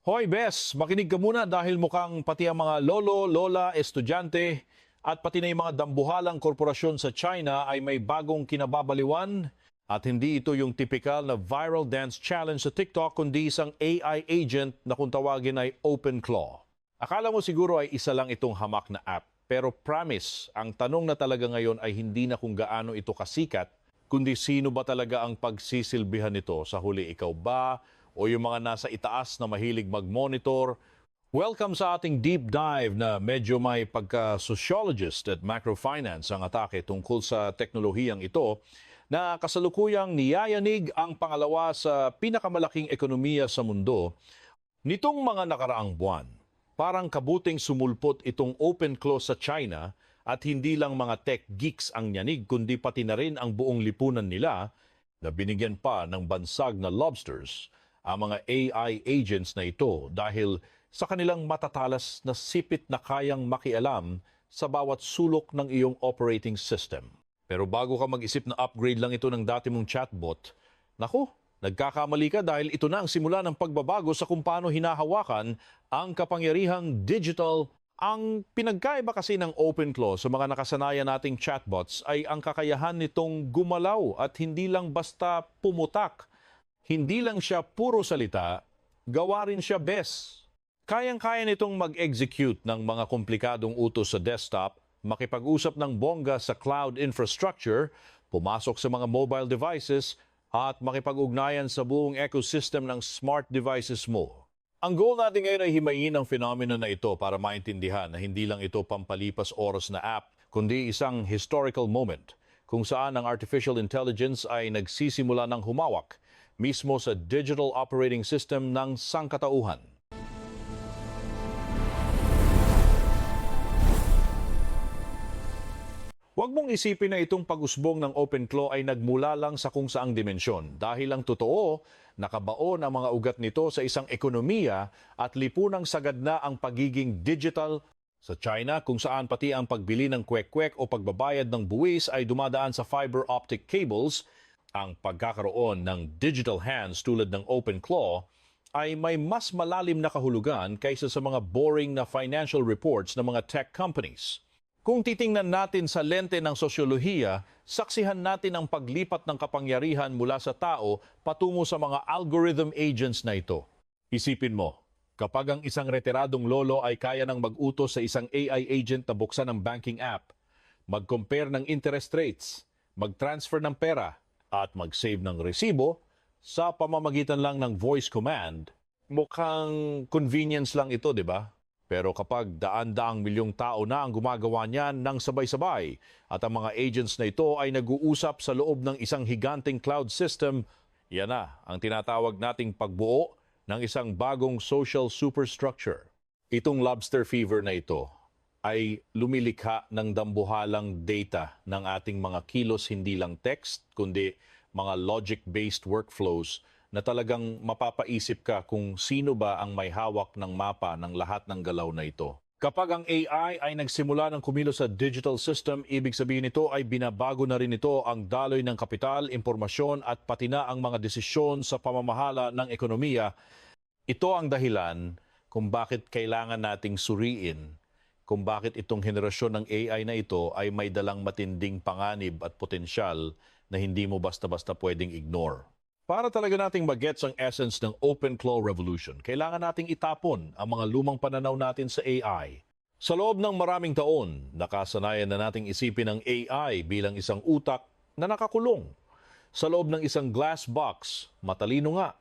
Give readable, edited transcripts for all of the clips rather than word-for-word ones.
Hoy Bes, makinig ka muna dahil mukhang pati ang mga lolo, lola, estudyante at pati na yung mga dambuhalang korporasyon sa China ay may bagong kinababaliwan at hindi ito yung typical na viral dance challenge sa TikTok kundi isang AI agent na kung tawagin ay OpenClaw. Akala mo siguro ay isa lang itong hamak na app pero promise, ang tanong na talaga ngayon ay hindi na kung gaano ito kasikat kundi sino ba talaga ang pagsisilbihan nito sa huli, ikaw ba o yung mga nasa itaas na mahilig mag-monitor. Welcome sa ating deep dive na medyo may pagka-sociologist at macrofinance ang atake tungkol sa teknolohiyang ito na kasalukuyang niyayanig ang pangalawa sa pinakamalaking ekonomiya sa mundo nitong mga nakaraang buwan. Parang kabuting sumulpot itong OpenClaw sa China at hindi lang mga tech geeks ang nyanig kundi pati na rin ang buong lipunan nila na binigyan pa ng bansag na lobsters ang mga AI agents na ito dahil sa kanilang matatalas na sipit na kayang makialam sa bawat sulok ng iyong operating system. Pero bago ka mag-isip na upgrade lang ito ng dati mong chatbot, naku, nagkakamali ka dahil ito na ang simula ng pagbabago sa kung paano hinahawakan ang kapangyarihang digital. Ang pinagkaiba kasi ng OpenClaw sa mga nakasanayan nating chatbots ay ang kakayahan nitong gumalaw at hindi lang basta pumutak. Hindi lang siya puro salita, gawa rin siya bes. Kayang-kaya nitong mag-execute ng mga komplikadong utos sa desktop, makipag-usap ng bongga sa cloud infrastructure, pumasok sa mga mobile devices, at makipag-ugnayan sa buong ecosystem ng smart devices mo. Ang goal natin ngayon ay himayin ang phenomena na ito para maintindihan na hindi lang ito pampalipas oras na app, kundi isang historical moment kung saan ang artificial intelligence ay nagsisimula ng humawak mismo sa digital operating system ng sangkatauhan. Huwag mong isipin na itong pag-usbong ng OpenClaw ay nagmula lang sa kung saang dimensyon dahil ang totoo, nakabaon ang mga ugat nito sa isang ekonomiya at lipunang sagad na ang pagiging digital sa China kung saan pati ang pagbili ng kwek-kwek o pagbabayad ng buwis ay dumadaan sa fiber optic cables. Ang pagkakaroon ng digital hands tulad ng OpenClaw ay may mas malalim na kahulugan kaysa sa mga boring na financial reports ng mga tech companies. Kung titingnan natin sa lente ng sosyolohiya, saksihan natin ang paglipat ng kapangyarihan mula sa tao patungo sa mga algorithm agents na ito. Isipin mo, kapag ang isang retiradong lolo ay kaya nang mag-utos sa isang AI agent na buksan ang banking app, mag-compare ng interest rates, mag-transfer ng pera, at mag-save ng resibo sa pamamagitan lang ng voice command, mukhang convenience lang ito, di ba? Pero kapag daan-daang milyong tao na ang gumagawa niyan ng sabay-sabay at ang mga agents na ito ay nag-uusap sa loob ng isang higanting cloud system, yan na ang tinatawag nating pagbuo ng isang bagong social superstructure. Itong lobster fever na ito ay lumilikha ng dambuhalang data ng ating mga kilos, hindi lang text, kundi mga logic-based workflows na talagang mapapaisip ka kung sino ba ang may hawak ng mapa ng lahat ng galaw na ito. Kapag ang AI ay nagsimula ng kumilos sa digital system, ibig sabihin nito ay binabago na rin ito ang daloy ng kapital, impormasyon at pati na ang mga desisyon sa pamamahala ng ekonomiya. Ito ang dahilan kung bakit kailangan nating suriin kung bakit itong henerasyon ng AI na ito ay may dalang matinding panganib at potensyal na hindi mo basta-basta pwedeng ignore. Para talaga nating mag-gets ang essence ng OpenClaw revolution, kailangan nating itapon ang mga lumang pananaw natin sa AI. Sa loob ng maraming taon, nakasanayan na nating isipin ang AI bilang isang utak na nakakulong. Sa loob ng isang glass box, matalino nga,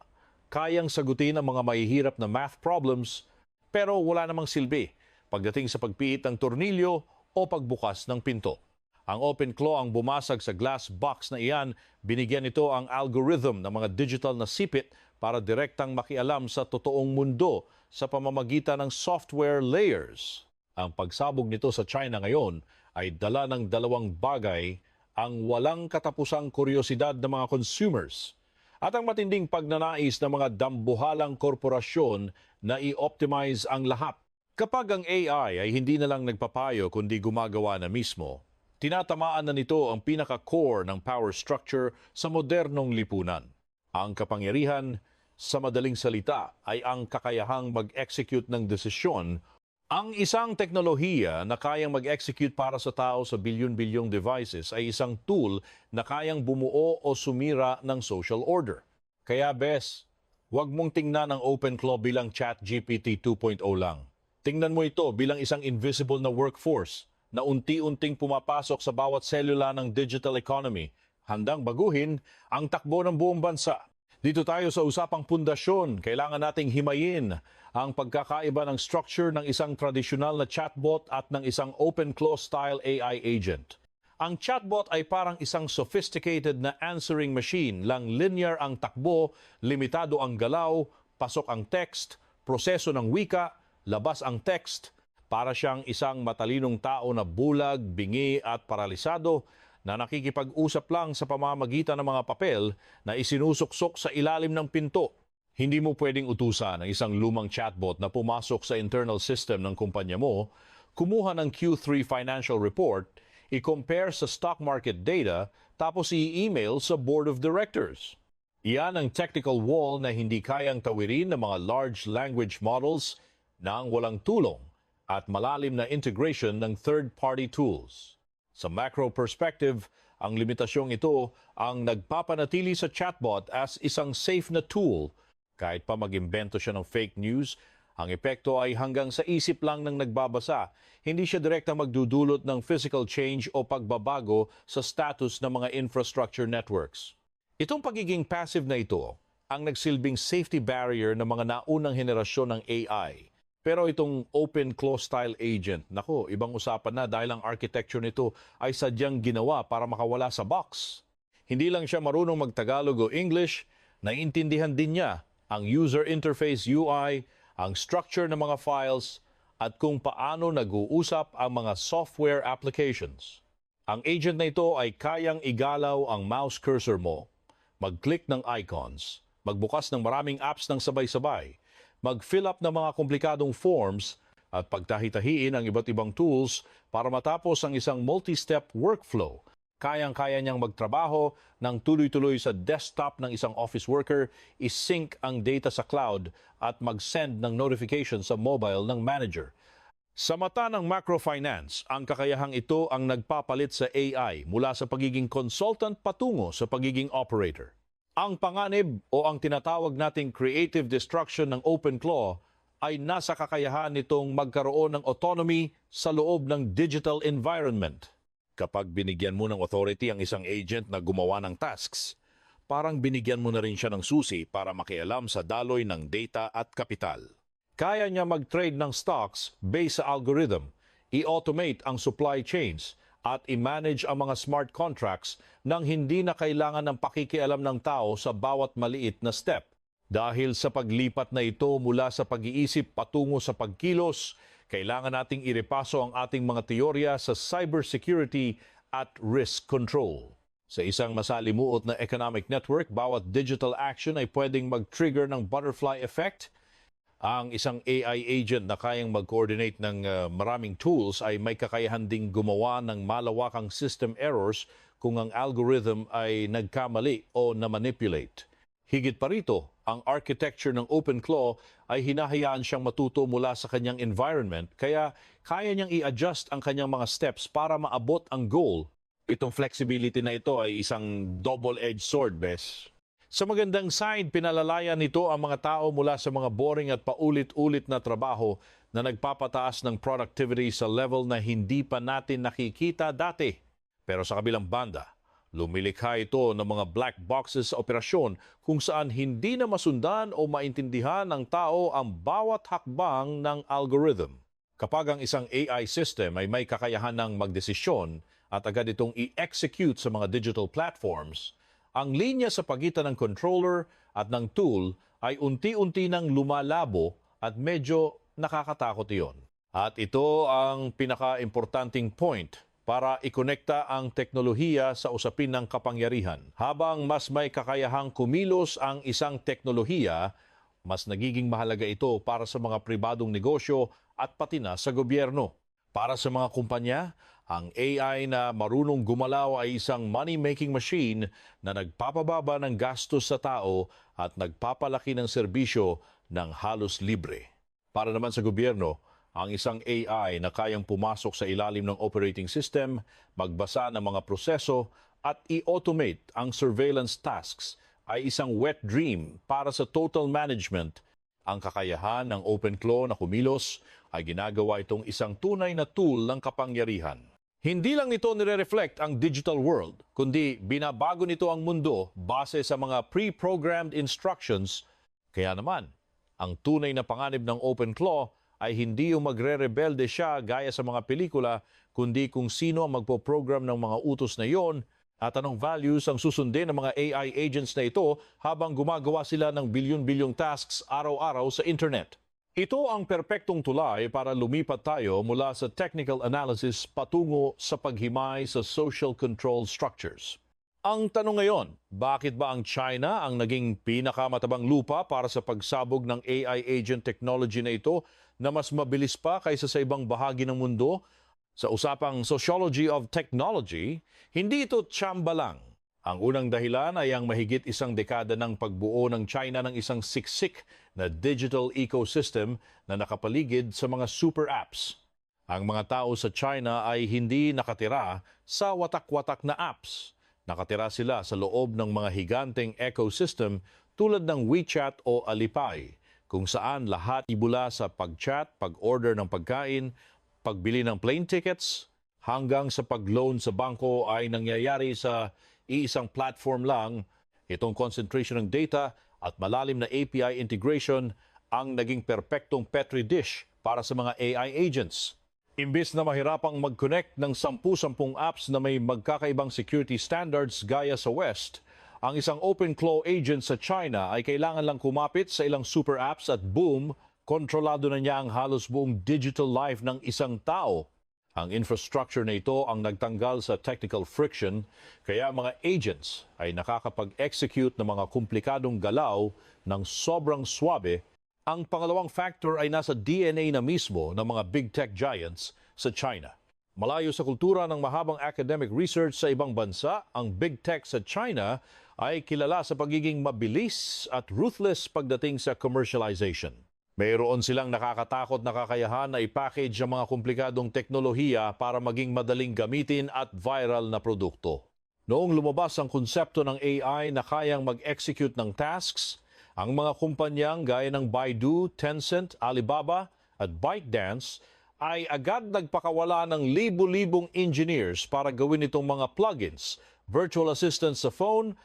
kayang sagutin ang mga mahihirap na math problems pero wala namang silbi pagdating sa pagpiit ng tornilyo o pagbukas ng pinto. Ang OpenClaw ang bumasag sa glass box na iyan, binigyan nito ang algorithm ng mga digital na sipit para direktang makialam sa totoong mundo sa pamamagitan ng software layers. Ang pagsabog nito sa China ngayon ay dala ng dalawang bagay, ang walang katapusang kuryosidad ng mga consumers at ang matinding pagnanais ng mga dambuhalang korporasyon na i-optimize ang lahat. Kapag ang AI ay hindi na lang nagpapayo kundi gumagawa na mismo, tinatamaan na nito ang pinaka-core ng power structure sa modernong lipunan. Ang kapangyarihan Sa madaling salita ay ang kakayahang mag-execute ng desisyon. Ang isang teknolohiya na kayang mag-execute para sa tao sa bilyon-bilyong devices ay isang tool na kayang bumuo o sumira ng social order. Kaya bes, huwag mong tingnan ang OpenClaw bilang ChatGPT 2.0 lang. Tingnan mo ito bilang isang invisible na workforce na unti-unting pumapasok sa bawat selula ng digital economy, handang baguhin ang takbo ng buong bansa. Dito tayo sa usapang pundasyon, kailangan nating himayin ang pagkakaiba ng structure ng isang tradisyonal na chatbot at ng isang OpenClaw-style AI agent. Ang chatbot ay parang isang sophisticated na answering machine lang linear ang takbo, limitado ang galaw, pasok ang text, proseso ng wika, labas ang text. Para siyang isang matalinong tao na bulag, bingi at paralisado na nakikipag-usap lang sa pamamagitan ng mga papel na isinusuksok sa ilalim ng pinto. Hindi mo pwedeng utusan ang isang lumang chatbot na pumasok sa internal system ng kumpanya mo, kumuha ng Q3 financial report, i-compare sa stock market data, tapos i-email sa board of directors. Iyan ang technical wall na hindi kayang tawirin ng mga large language models nang walang tulong at malalim na integration ng third-party tools. Sa macro perspective, ang limitasyong ito ang nagpapanatili sa chatbot as isang safe na tool. Kahit pa mag-imbento siya ng fake news, ang epekto ay hanggang sa isip lang ng nagbabasa. Hindi siya direktang magdudulot ng physical change o pagbabago sa status ng mga infrastructure networks. Itong pagiging passive na ito ang nagsilbing safety barrier ng mga naunang henerasyon ng AI. Pero itong OpenClaw-style agent, nako, ibang usapan na dahil ang architecture nito ay sadyang ginawa para makawala sa box. Hindi lang siya marunong mag-Tagalog o English, naiintindihan din niya ang user interface UI, ang structure ng mga files, at kung paano nag-uusap ang mga software applications. Ang agent na ito ay kayang igalaw ang mouse cursor mo, mag-click ng icons, magbukas ng maraming apps ng sabay-sabay, mag-fill up ng mga komplikadong forms at pagtahi-tahiin ang iba't ibang tools para matapos ang isang multi-step workflow. Kayang-kaya niyang magtrabaho ng tuloy-tuloy sa desktop ng isang office worker, isync ang data sa cloud at mag-send ng notification sa mobile ng manager. Sa mata ng macrofinance, ang kakayahang ito ang nagpapalit sa AI mula sa pagiging consultant patungo sa pagiging operator. Ang panganib o ang tinatawag nating creative destruction ng OpenClaw ay nasa kakayahan nitong magkaroon ng autonomy sa loob ng digital environment. Kapag binigyan mo ng authority ang isang agent na gumawa ng tasks, parang binigyan mo na rin siya ng susi para makialam sa daloy ng data at kapital. Kaya niya mag-trade ng stocks based sa algorithm, i-automate ang supply chains, at i-manage ang mga smart contracts nang hindi na kailangan ng pakikialam ng tao sa bawat maliit na step. Dahil sa paglipat na ito mula sa pag-iisip patungo sa pagkilos, kailangan nating irepaso ang ating mga teorya sa cybersecurity at risk control. Sa isang masalimuot na economic network, bawat digital action ay pwedeng mag-trigger ng butterfly effect. Ang isang AI agent na kayang mag-coordinate ng maraming tools ay may kakayahan ding gumawa ng malawakang system errors kung ang algorithm ay nagkamali o na-manipulate. Higit pa rito, ang architecture ng OpenClaw ay hinahayaan siyang matuto mula sa kanyang environment, kaya kaya niyang i-adjust ang kanyang mga steps para maabot ang goal. Itong flexibility na ito ay isang double-edged sword, bes. Sa magandang side, pinalalayan nito ang mga tao mula sa mga boring at paulit-ulit na trabaho na nagpapataas ng productivity sa level na hindi pa natin nakikita dati. Pero sa kabilang banda, lumilikha ito ng mga black boxes sa operasyon kung saan hindi na masundan o maintindihan ng tao ang bawat hakbang ng algorithm. Kapag ang isang AI system ay may kakayahan ng magdesisyon at agad itong i-execute sa mga digital platforms, ang linya sa pagitan ng controller at ng tool ay unti-unti nang lumalabo at medyo nakakatakot iyon. At ito ang pinaka-importanting point para ikonekta ang teknolohiya sa usapin ng kapangyarihan. Habang mas may kakayahang kumilos ang isang teknolohiya, mas nagiging mahalaga ito para sa mga pribadong negosyo at pati na sa gobyerno. Para sa mga kumpanya, Ang AI na marunong gumalaw ay isang money-making machine na nagpapababa ng gastos sa tao at nagpapalaki ng serbisyo ng halos libre. Para naman sa gobyerno, ang isang AI na kayang pumasok sa ilalim ng operating system, magbasa ng mga proseso at i-automate ang surveillance tasks ay isang wet dream para sa total management. Ang kakayahan ng OpenClaw na kumilos ay ginagawa itong isang tunay na tool ng kapangyarihan. Hindi lang nito nire-reflect ang digital world, kundi binabago nito ang mundo base sa mga pre-programmed instructions. Kaya naman, ang tunay na panganib ng OpenClaw ay hindi yung magre-rebelde siya gaya sa mga pelikula, kundi kung sino ang magpo-program ng mga utos na iyon at anong values ang susundin ng mga AI agents na ito habang gumagawa sila ng bilyon-bilyong tasks araw-araw sa internet. Ito ang perpektong tulay para lumipat tayo mula sa technical analysis patungo sa paghimay sa social control structures. Ang tanong ngayon, bakit ba ang China ang naging pinakamatabang lupa para sa pagsabog ng AI agent technology na ito na mas mabilis pa kaysa sa ibang bahagi ng mundo? Sa usapang Sociology of Technology, hindi ito tsamba lang. Ang unang dahilan ay ang mahigit isang dekada ng pagbuo ng China ng isang siksik na digital ecosystem na nakapaligid sa mga super apps. Ang mga tao sa China ay hindi nakatira sa watak-watak na apps. Nakatira sila sa loob ng mga higanteng ecosystem tulad ng WeChat o Alipay, kung saan lahat ibula sa pag-chat, pag-order ng pagkain, pagbili ng plane tickets, hanggang sa pag-loan sa bangko ay nangyayari sa iisang platform lang. Itong concentration ng data at malalim na API integration ang naging perpektong petri dish para sa mga AI agents. Imbis na mahirapang mag-connect ng 10-10 apps na may magkakaibang security standards gaya sa West, ang isang OpenClaw agent sa China ay kailangan lang kumapit sa ilang super apps at boom, kontrolado na niya ang halos buong digital life ng isang tao. Ang infrastructure na ito ang nagtanggal sa technical friction, kaya mga agents ay nakakapag-execute ng mga komplikadong galaw ng sobrang swabe. Ang pangalawang factor ay nasa DNA na mismo ng mga big tech giants sa China. Malayo sa kultura ng mahabang academic research sa ibang bansa, ang big tech sa China ay kilala sa pagiging mabilis at ruthless pagdating sa commercialization. Mayroon silang nakakatakot na kakayahan na i-package ang mga komplikadong teknolohiya para maging madaling gamitin at viral na produkto. Noong lumabas ang konsepto ng AI na kayang mag-execute ng tasks, ang mga kumpanyang gaya ng Baidu, Tencent, Alibaba at ByteDance ay agad nagpakawala ng libu-libong engineers para gawin itong mga plugins, virtual assistants sa phone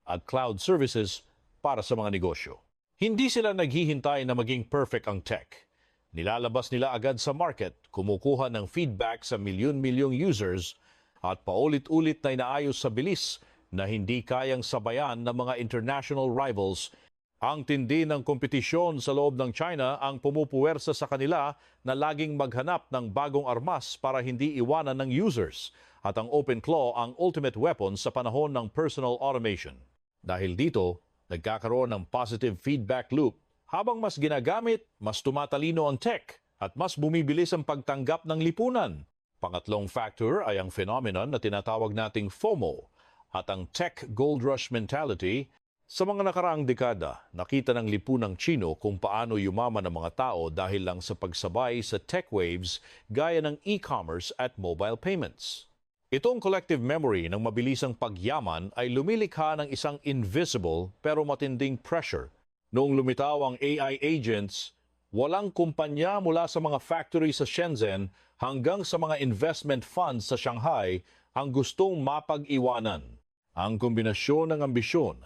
at cloud services para sa mga negosyo. Hindi sila naghihintay na maging perfect ang tech. Nilalabas nila agad sa market, kumukuha ng feedback sa milyon-milyong users at paulit-ulit na inaayos sa bilis na hindi kayang sabayan ng mga international rivals. Ang tindi ng kompetisyon sa loob ng China ang pumupuwersa sa kanila na laging maghanap ng bagong armas para hindi iwanan ng users, at ang OpenClaw ang ultimate weapon sa panahon ng personal automation. Dahil dito, nagkakaroon ng positive feedback loop. Habang mas ginagamit, mas tumatalino ang tech at mas bumibilis ang pagtanggap ng lipunan. Pangatlong factor ay ang phenomenon na tinatawag nating FOMO at ang tech gold rush mentality. Sa mga nakaraang dekada, nakita ng lipunang Chino kung paano yumaman ang mga tao dahil lang sa pagsabay sa tech waves gaya ng e-commerce at mobile payments. Itong collective memory ng mabilisang pagyaman ay lumilikha ng isang invisible pero matinding pressure. Noong lumitaw ang AI agents, walang kumpanya mula sa mga factory sa Shenzhen hanggang sa mga investment funds sa Shanghai ang gustong mapag-iwanan. Ang kombinasyon ng ambisyon,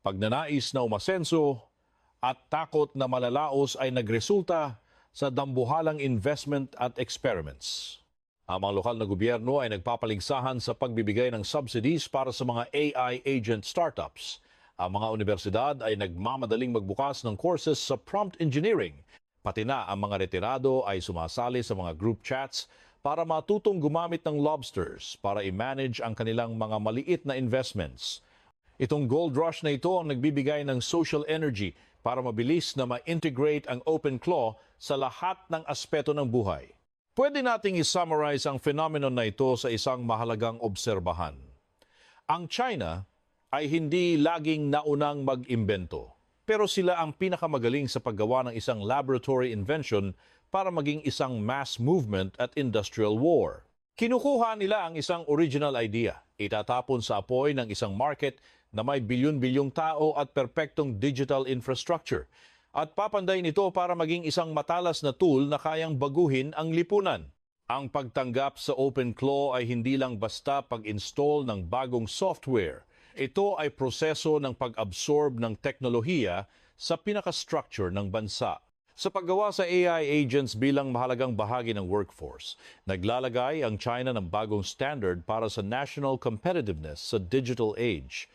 pagnanais na umasenso at takot na malalaos ay nagresulta sa dambuhalang investment at experiments. Ang mga lokal na gobyerno ay nagpapaligsahan sa pagbibigay ng subsidies para sa mga AI agent startups. Ang mga universidad ay nagmamadaling magbukas ng courses sa prompt engineering. Pati na ang mga retirado ay sumasali sa mga group chats para matutong gumamit ng lobsters para i-manage ang kanilang mga maliit na investments. Itong gold rush na ito ang nagbibigay ng social energy para mabilis na ma-integrate ang OpenClaw sa lahat ng aspeto ng buhay. Pwede nating i-summarize ang phenomenon na ito sa isang mahalagang obserbahan. Ang China ay hindi laging naunang mag-imbento, pero sila ang pinakamagaling sa paggawa ng isang laboratory invention para maging isang mass movement at industrial war. Kinukuha nila ang isang original idea, itatapon sa apoy ng isang market na may bilyon-bilyong tao at perpektong digital infrastructure, at papanday nito para maging isang matalas na tool na kayang baguhin ang lipunan. Ang pagtanggap sa OpenClaw ay hindi lang basta pag-install ng bagong software. Ito ay proseso ng pag-absorb ng teknolohiya sa pinaka-structure ng bansa. Sa paggawa sa AI agents bilang mahalagang bahagi ng workforce, naglalagay ang China ng bagong standard para sa national competitiveness sa digital age.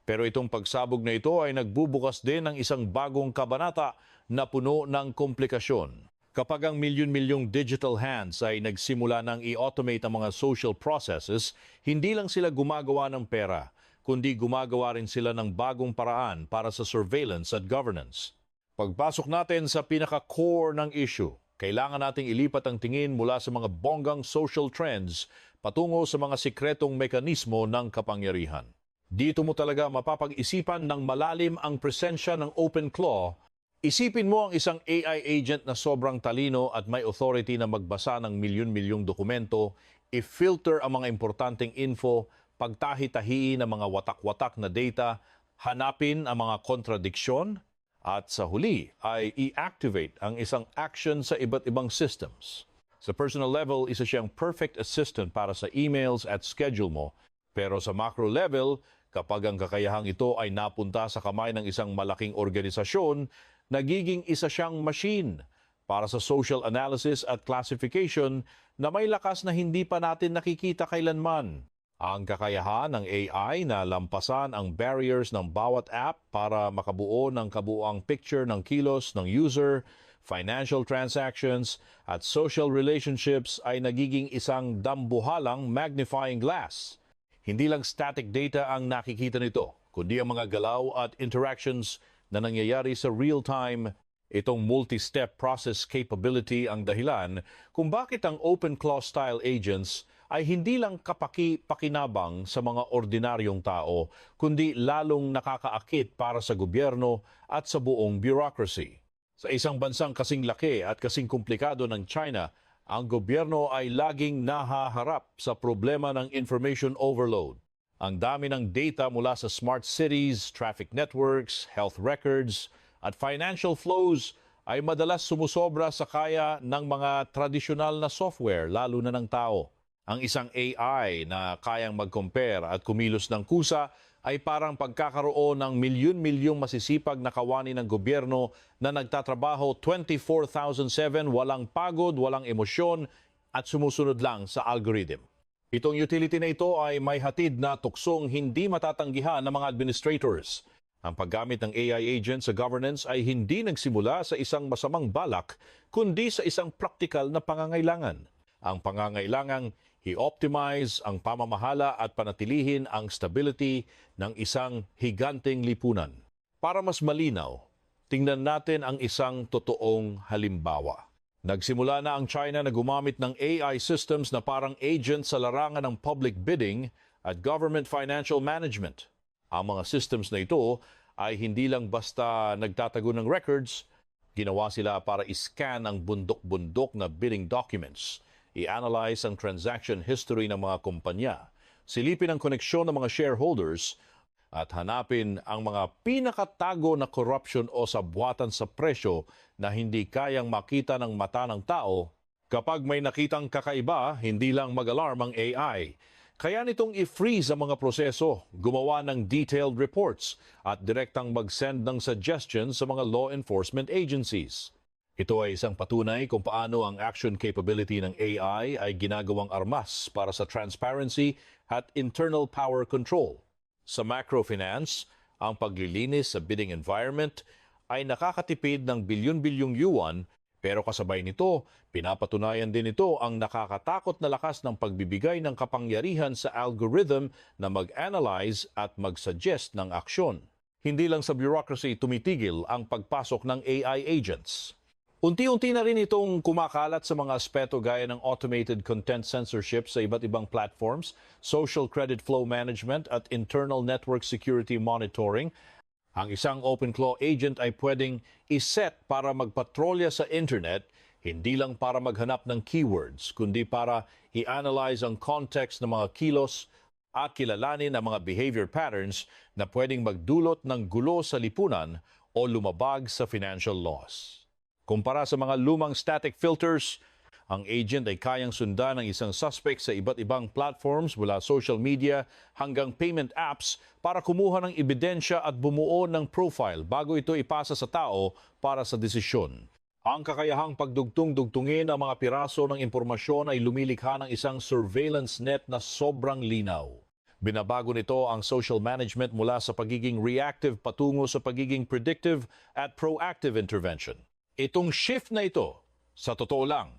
Pero itong pagsabog na ito ay nagbubukas din ng isang bagong kabanata na puno ng komplikasyon. Kapag ang milyon-milyong digital hands ay nagsimula ng i-automate ang mga social processes, hindi lang sila gumagawa ng pera, kundi gumagawa rin sila ng bagong paraan para sa surveillance at governance. Pagpasok natin sa pinaka-core ng issue, kailangan nating ilipat ang tingin mula sa mga bonggang social trends patungo sa mga sikretong mekanismo ng kapangyarihan. Dito mo talaga mapapag-isipan ng malalim ang presensya ng OpenClaw. Isipin mo ang isang AI agent na sobrang talino at may authority na magbasa ng milyon-milyong dokumento, i-filter ang mga importanteng info, pagtahi-tahiin ang mga watak-watak na data, hanapin ang mga kontradiksyon, at sa huli ay i-activate ang isang action sa iba't ibang systems. Sa personal level, isa siyang perfect assistant para sa emails at schedule mo, pero sa macro level, kapag ang kakayahang ito ay napunta sa kamay ng isang malaking organisasyon, nagiging isa siyang machine para sa social analysis at classification na may lakas na hindi pa natin nakikita kailanman. Ang kakayahan ng AI na lampasan ang barriers ng bawat app para makabuo ng kabuuang picture ng kilos ng user, financial transactions, at social relationships ay nagiging isang dambuhalang magnifying glass. Hindi lang static data ang nakikita nito, kundi ang mga galaw at interactions na nangyayari sa real-time. Itong multi-step process capability ang dahilan kung bakit ang OpenClaw-style agents ay hindi lang kapaki-pakinabang sa mga ordinaryong tao, kundi lalong nakakaakit para sa gobyerno at sa buong bureaucracy. Sa isang bansang kasing laki at kasing komplikado ng China, ang gobyerno ay laging nahaharap sa problema ng information overload. Ang dami ng data mula sa smart cities, traffic networks, health records, at financial flows ay madalas sumusobra sa kaya ng mga tradisyonal na software, lalo na ng tao. Ang isang AI na kayang mag-compare at kumilos ng kusa ay parang pagkakaroon ng milyon-milyong masisipag na kawani ng gobyerno na nagtatrabaho 24/7, walang pagod, walang emosyon at sumusunod lang sa algorithm. Itong utility na ito ay may hatid na tuksong hindi matatanggihan ng mga administrators. Ang paggamit ng AI agent sa governance ay hindi nagsimula sa isang masamang balak, kundi sa isang praktikal na pangangailangan. Ang pangangailangang i-optimize ang pamamahala at panatilihin ang stability ng isang higanting lipunan. Para mas malinaw, tingnan natin ang isang totoong halimbawa. Nagsimula na ang China na gumamit ng AI systems na parang agent sa larangan ng public bidding at government financial management. Ang mga systems na ito ay hindi lang basta nagtatago ng records, ginawa sila para iscan ang bundok-bundok na bidding documents, i-analyze ang transaction history ng mga kumpanya, silipin ang koneksyon ng mga shareholders, at hanapin ang mga pinakatago na corruption o sabwatan sa presyo na hindi kayang makita ng mata ng tao. Kapag may nakitang kakaiba, hindi lang mag-alarm ang AI. Kaya nitong i-freeze ang mga proseso, gumawa ng detailed reports at direktang mag-send ng suggestions sa mga law enforcement agencies. Ito ay isang patunay kung paano ang action capability ng AI ay ginagawang armas para sa transparency at internal power control. Sa macrofinance, ang paglilinis sa bidding environment ay nakakatipid ng bilyon-bilyong yuan, pero kasabay nito, pinapatunayan din ito ang nakakatakot na lakas ng pagbibigay ng kapangyarihan sa algorithm na mag-analyze at mag-suggest ng aksyon. Hindi lang sa bureaucracy tumitigil ang pagpasok ng AI agents. Unti-unti na rin itong kumakalat sa mga aspeto gaya ng automated content censorship sa iba't ibang platforms, social credit flow management at internal network security monitoring. Ang isang OpenClaw agent ay pwedeng iset para magpatrolya sa internet, hindi lang para maghanap ng keywords, kundi para i-analyze ang context ng mga kilos at kilalanin ang mga behavior patterns na pwedeng magdulot ng gulo sa lipunan o lumabag sa financial loss. Kumpara sa mga lumang static filters, ang agent ay kayang sundan ng isang suspect sa iba't ibang platforms mula social media hanggang payment apps para kumuha ng ebidensya at bumuo ng profile bago ito ipasa sa tao para sa desisyon. Ang kakayahang pagdugtong-dugtungin ang mga piraso ng impormasyon ay lumilikha ng isang surveillance net na sobrang linaw. Binabago nito ang social management mula sa pagiging reactive patungo sa pagiging predictive at proactive intervention. Itong shift na ito, sa totoo lang,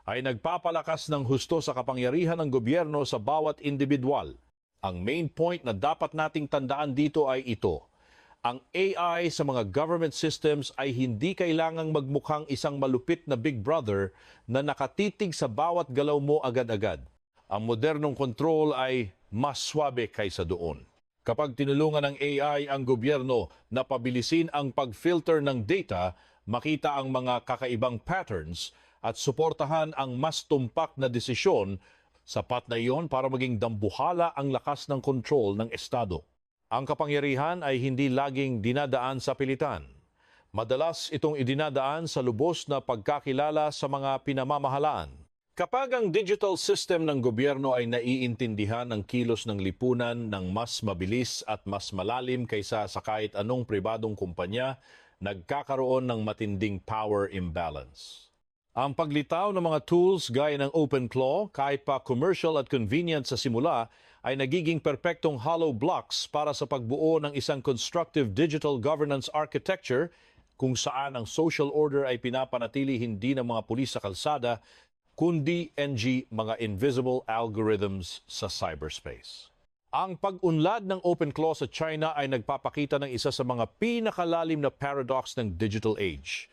ay nagpapalakas ng husto sa kapangyarihan ng gobyerno sa bawat individual. Ang main point na dapat nating tandaan dito ay ito. Ang AI sa mga government systems ay hindi kailangang magmukhang isang malupit na Big Brother na nakatitig sa bawat galaw mo agad-agad. Ang modernong control ay mas swabe kaysa doon. Kapag tinulungan ng AI ang gobyerno na pabilisin ang pag-filter ng data, makita ang mga kakaibang patterns at suportahan ang mas tumpak na desisyon, sapat na iyon para maging dambuhala ang lakas ng kontrol ng Estado. Ang kapangyarihan ay hindi laging dinadaan sa pilitan. Madalas itong idinadaan sa lubos na pagkakilala sa mga pinamamahalaan. Kapag ang digital system ng gobyerno ay naiintindihan ng kilos ng lipunan ng mas mabilis at mas malalim kaysa sa kahit anong pribadong kumpanya, nagkakaroon ng matinding power imbalance. Ang paglitaw ng mga tools gaya ng OpenClaw, kahit pa commercial at convenient sa simula, ay nagiging perpektong hollow blocks para sa pagbuo ng isang constructive digital governance architecture kung saan ang social order ay pinapanatili hindi ng mga pulis sa kalsada, kundi mga invisible algorithms sa cyberspace. Ang pag-unlad ng OpenClaw sa China ay nagpapakita ng isa sa mga pinakalalim na paradox ng digital age.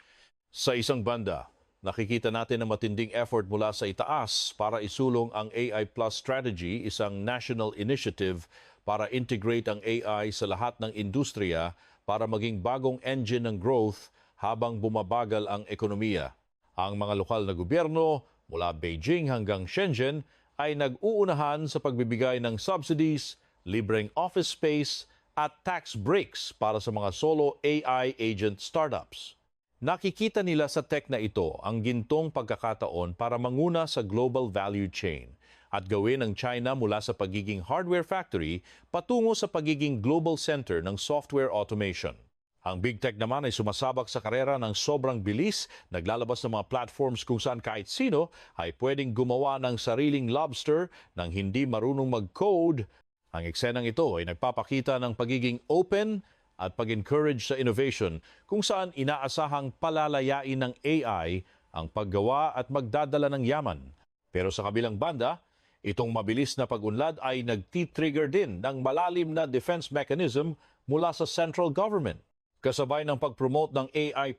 Sa isang banda, nakikita natin ang matinding effort mula sa itaas para isulong ang AI Plus strategy, isang national initiative para integrate ang AI sa lahat ng industriya para maging bagong engine ng growth habang bumabagal ang ekonomiya. Ang mga lokal na gobyerno, mula Beijing hanggang Shenzhen, ay nag-uunahan sa pagbibigay ng subsidies, libreng office space at tax breaks para sa mga solo AI agent startups. Nakikita nila sa tech na ito ang gintong pagkakataon para manguna sa global value chain at gawin ng China mula sa pagiging hardware factory patungo sa pagiging global center ng software automation. Ang big tech naman ay sumasabak sa karera ng sobrang bilis, naglalabas ng mga platforms kung saan kahit sino ay pwedeng gumawa ng sariling lobster nang hindi marunong mag-code. Ang eksenang ito ay nagpapakita ng pagiging open at pag-encourage sa innovation kung saan inaasahang palalayain ng AI ang paggawa at magdadala ng yaman. Pero sa kabilang banda, itong mabilis na pag-unlad ay nagtitrigger din ng malalim na defense mechanism mula sa central government. Kasabay ng pag-promote ng AI+,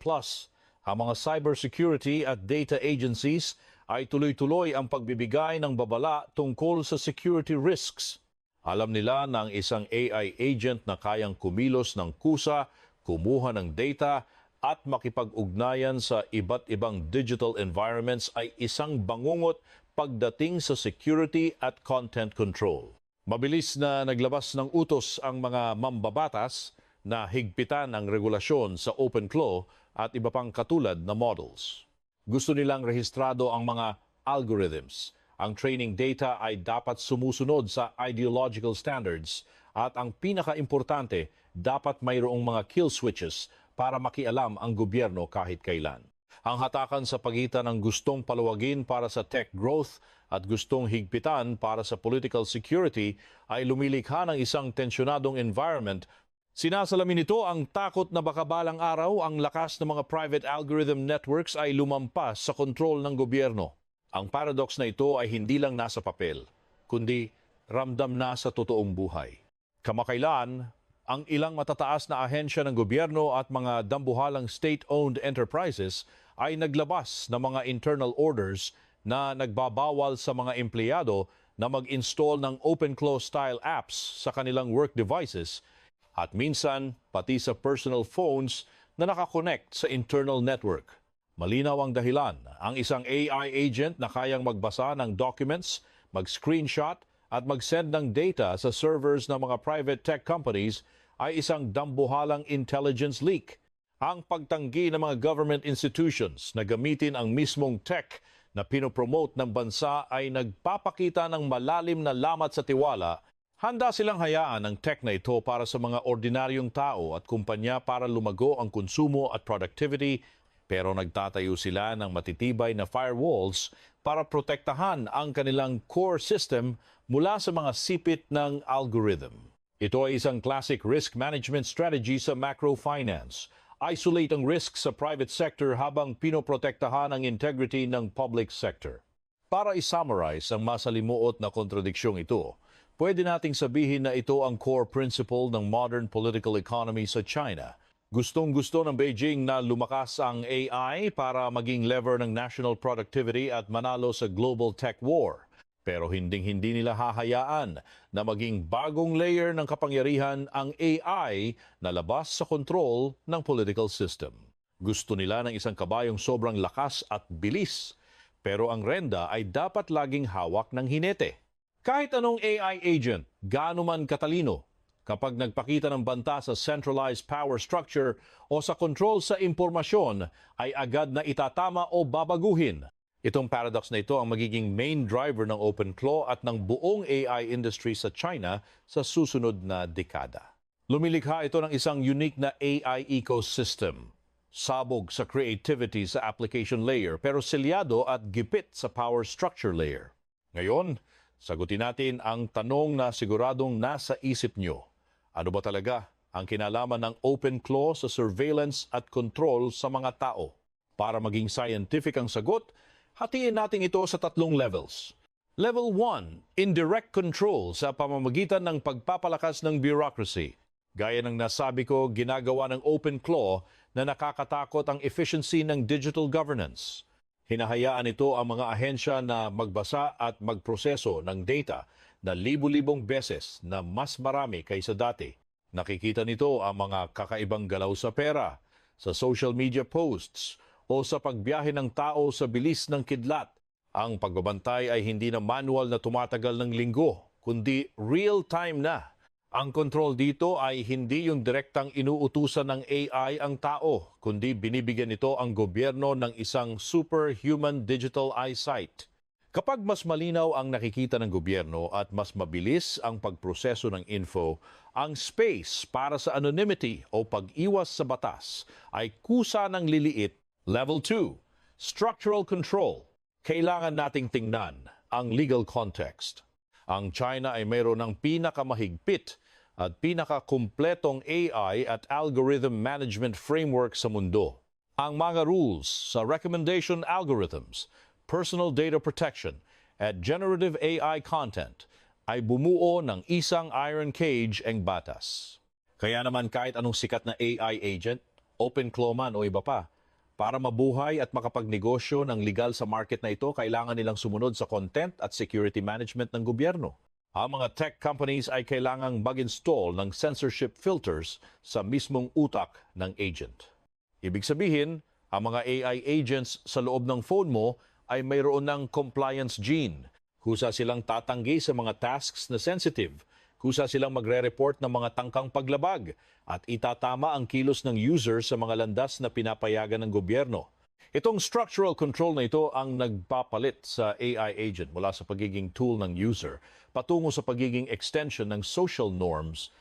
ang mga cybersecurity at data agencies ay tuloy-tuloy ang pagbibigay ng babala tungkol sa security risks. Alam nila na ang isang AI agent na kayang kumilos ng kusa, kumuha ng data at makipag-ugnayan sa iba't ibang digital environments ay isang bangungot pagdating sa security at content control. Mabilis na naglabas ng utos ang mga mambabatas na higpitan ang regulasyon sa OpenClaw at iba pang katulad na models. Gusto nilang rehistrado ang mga algorithms. Ang training data ay dapat sumusunod sa ideological standards at ang pinaka-importante, dapat mayroong mga kill switches para makialam ang gobyerno kahit kailan. Ang hatakan sa pagitan ng gustong paluwagin para sa tech growth at gustong higpitan para sa political security ay lumilikha ng isang tensyonadong environment. Sinasalamin nito ang takot na baka balang araw ang lakas ng mga private algorithm networks ay lumampas sa kontrol ng gobyerno. Ang paradox na ito ay hindi lang nasa papel, kundi ramdam na sa totoong buhay. Kamakailan, ang ilang matataas na ahensya ng gobyerno at mga dambuhalang state-owned enterprises ay naglabas ng mga internal orders na nagbabawal sa mga empleyado na mag-install ng open-close style apps sa kanilang work devices at minsan pati sa personal phones na nakakonect sa internal network. Malinaw ang dahilan, ang isang AI agent na kayang magbasa ng documents, mag-screenshot at mag-send ng data sa servers ng mga private tech companies ay isang dambuhalang intelligence leak. Ang pagtanggi ng mga government institutions na gamitin ang mismong tech na pinopromote ng bansa ay nagpapakita ng malalim na lamat sa tiwala. Handa silang hayaan ang tech na ito para sa mga ordinaryong tao at kumpanya para lumago ang konsumo at productivity, pero nagtatayo sila ng matitibay na firewalls para protektahan ang kanilang core system mula sa mga sipit ng algorithm. Ito ay isang classic risk management strategy sa macrofinance. Isolate ang risk sa private sector habang pinoprotektahan ang integrity ng public sector. Para i-summarize ang masalimuot na kontradiksyong ito, pwede nating sabihin na ito ang core principle ng modern political economy sa China. Gustong-gusto ng Beijing na lumakas ang AI para maging lever ng national productivity at manalo sa global tech war. Pero hinding-hindi nila hahayaan na maging bagong layer ng kapangyarihan ang AI na labas sa kontrol ng political system. Gusto nila ng isang kabayong sobrang lakas at bilis, pero ang renda ay dapat laging hawak ng hinete. Kahit anong AI agent, gaano man katalino, kapag nagpakita ng banta sa centralized power structure o sa control sa impormasyon, ay agad na itatama o babaguhin. Itong paradox na ito ang magiging main driver ng OpenClaw at ng buong AI industry sa China sa susunod na dekada. Lumilikha ito ng isang unique na AI ecosystem. Sabog sa creativity sa application layer pero selyado at gipit sa power structure layer. Ngayon, sagutin natin ang tanong na siguradong nasa isip nyo. Ano ba talaga ang kinalaman ng OpenClaw sa surveillance at control sa mga tao? Para maging scientific ang sagot, hatiin natin ito sa tatlong levels. Level 1, indirect control sa pamamagitan ng pagpapalakas ng bureaucracy. Gaya ng nasabi ko, ginagawa ng OpenClaw na nakakatakot ang efficiency ng digital governance. Hinahayaan ito ang mga ahensya na magbasa at magproseso ng data na libu-libong beses na mas marami kaysa dati. Nakikita nito ang mga kakaibang galaw sa pera, sa social media posts, o sa pagbiyahe ng tao sa bilis ng kidlat. Ang pagbabantay ay hindi na manual na tumatagal ng linggo, kundi real-time na. Ang control dito ay hindi yung direktang inuutusan ng AI ang tao, kundi binibigyan nito ang gobyerno ng isang superhuman digital eyesight. Kapag mas malinaw ang nakikita ng gobyerno at mas mabilis ang pagproseso ng info, ang space para sa anonymity o pag-iwas sa batas ay kusa ng liliit. Level 2, structural control. Kailangan nating tingnan ang legal context. Ang China ay mayroon ng pinakamahigpit at pinakakumpletong AI at algorithm management framework sa mundo. Ang mga rules sa recommendation algorithms, personal data protection, at generative AI content ay bumuo ng isang iron cage ang batas. Kaya naman kahit anong sikat na AI agent, OpenClaw man o iba pa, para mabuhay at makapagnegosyo ng legal sa market na ito, kailangan nilang sumunod sa content at security management ng gobyerno. Ang mga tech companies ay kailangang mag-install ng censorship filters sa mismong utak ng agent. Ibig sabihin, ang mga AI agents sa loob ng phone mo ay mayroon ng compliance gene. Kusa silang tatanggi sa mga tasks na sensitive. Kusa silang magre-report ng mga tangkang paglabag at itatama ang kilos ng user sa mga landas na pinapayagan ng gobyerno. Itong structural control na ito ang nagpapalit sa AI agent mula sa pagiging tool ng user patungo sa pagiging extension ng social norms.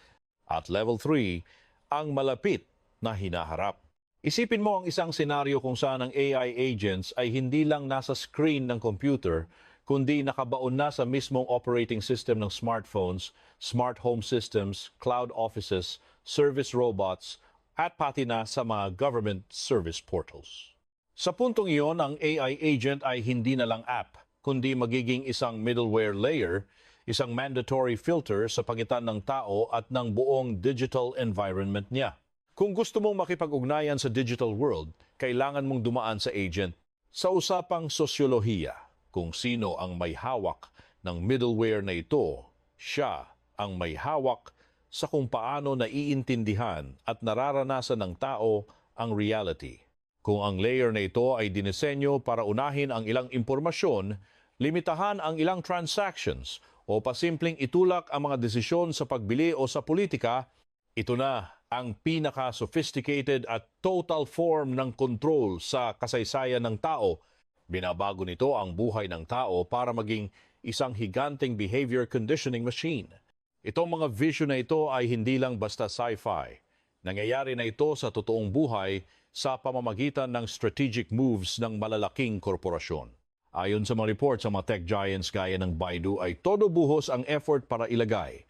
At level 3, ang malapit na hinaharap. Isipin mo ang isang senaryo kung saan ang AI agents ay hindi lang nasa screen ng computer, kundi nakabaon na sa mismong operating system ng smartphones, smart home systems, cloud offices, service robots, at pati na sa mga government service portals. Sa puntong iyon, ang AI agent ay hindi na lang app, kundi magiging isang middleware layer, isang mandatory filter sa pagitan ng tao at ng buong digital environment niya. Kung gusto mong makipag-ugnayan sa digital world, kailangan mong dumaan sa agent. Sa usapang sosyolohiya, kung sino ang may hawak ng middleware na ito, siya ang may hawak sa kung paano naiintindihan at nararanasan ng tao ang reality. Kung ang layer na ito ay dinisenyo para unahin ang ilang impormasyon, limitahan ang ilang transactions o pasimpleng itulak ang mga desisyon sa pagbili o sa politika, ito na ang pinaka-sophisticated at total form ng control sa kasaysayan ng tao. Binabago nito ang buhay ng tao para maging isang higanting behavior conditioning machine. Itong mga vision na ito ay hindi lang basta sci-fi. Nangyayari na ito sa totoong buhay sa pamamagitan ng strategic moves ng malalaking korporasyon. Ayon sa mga reports, ang mga tech giants gaya ng Baidu ay todo buhos ang effort para ilagay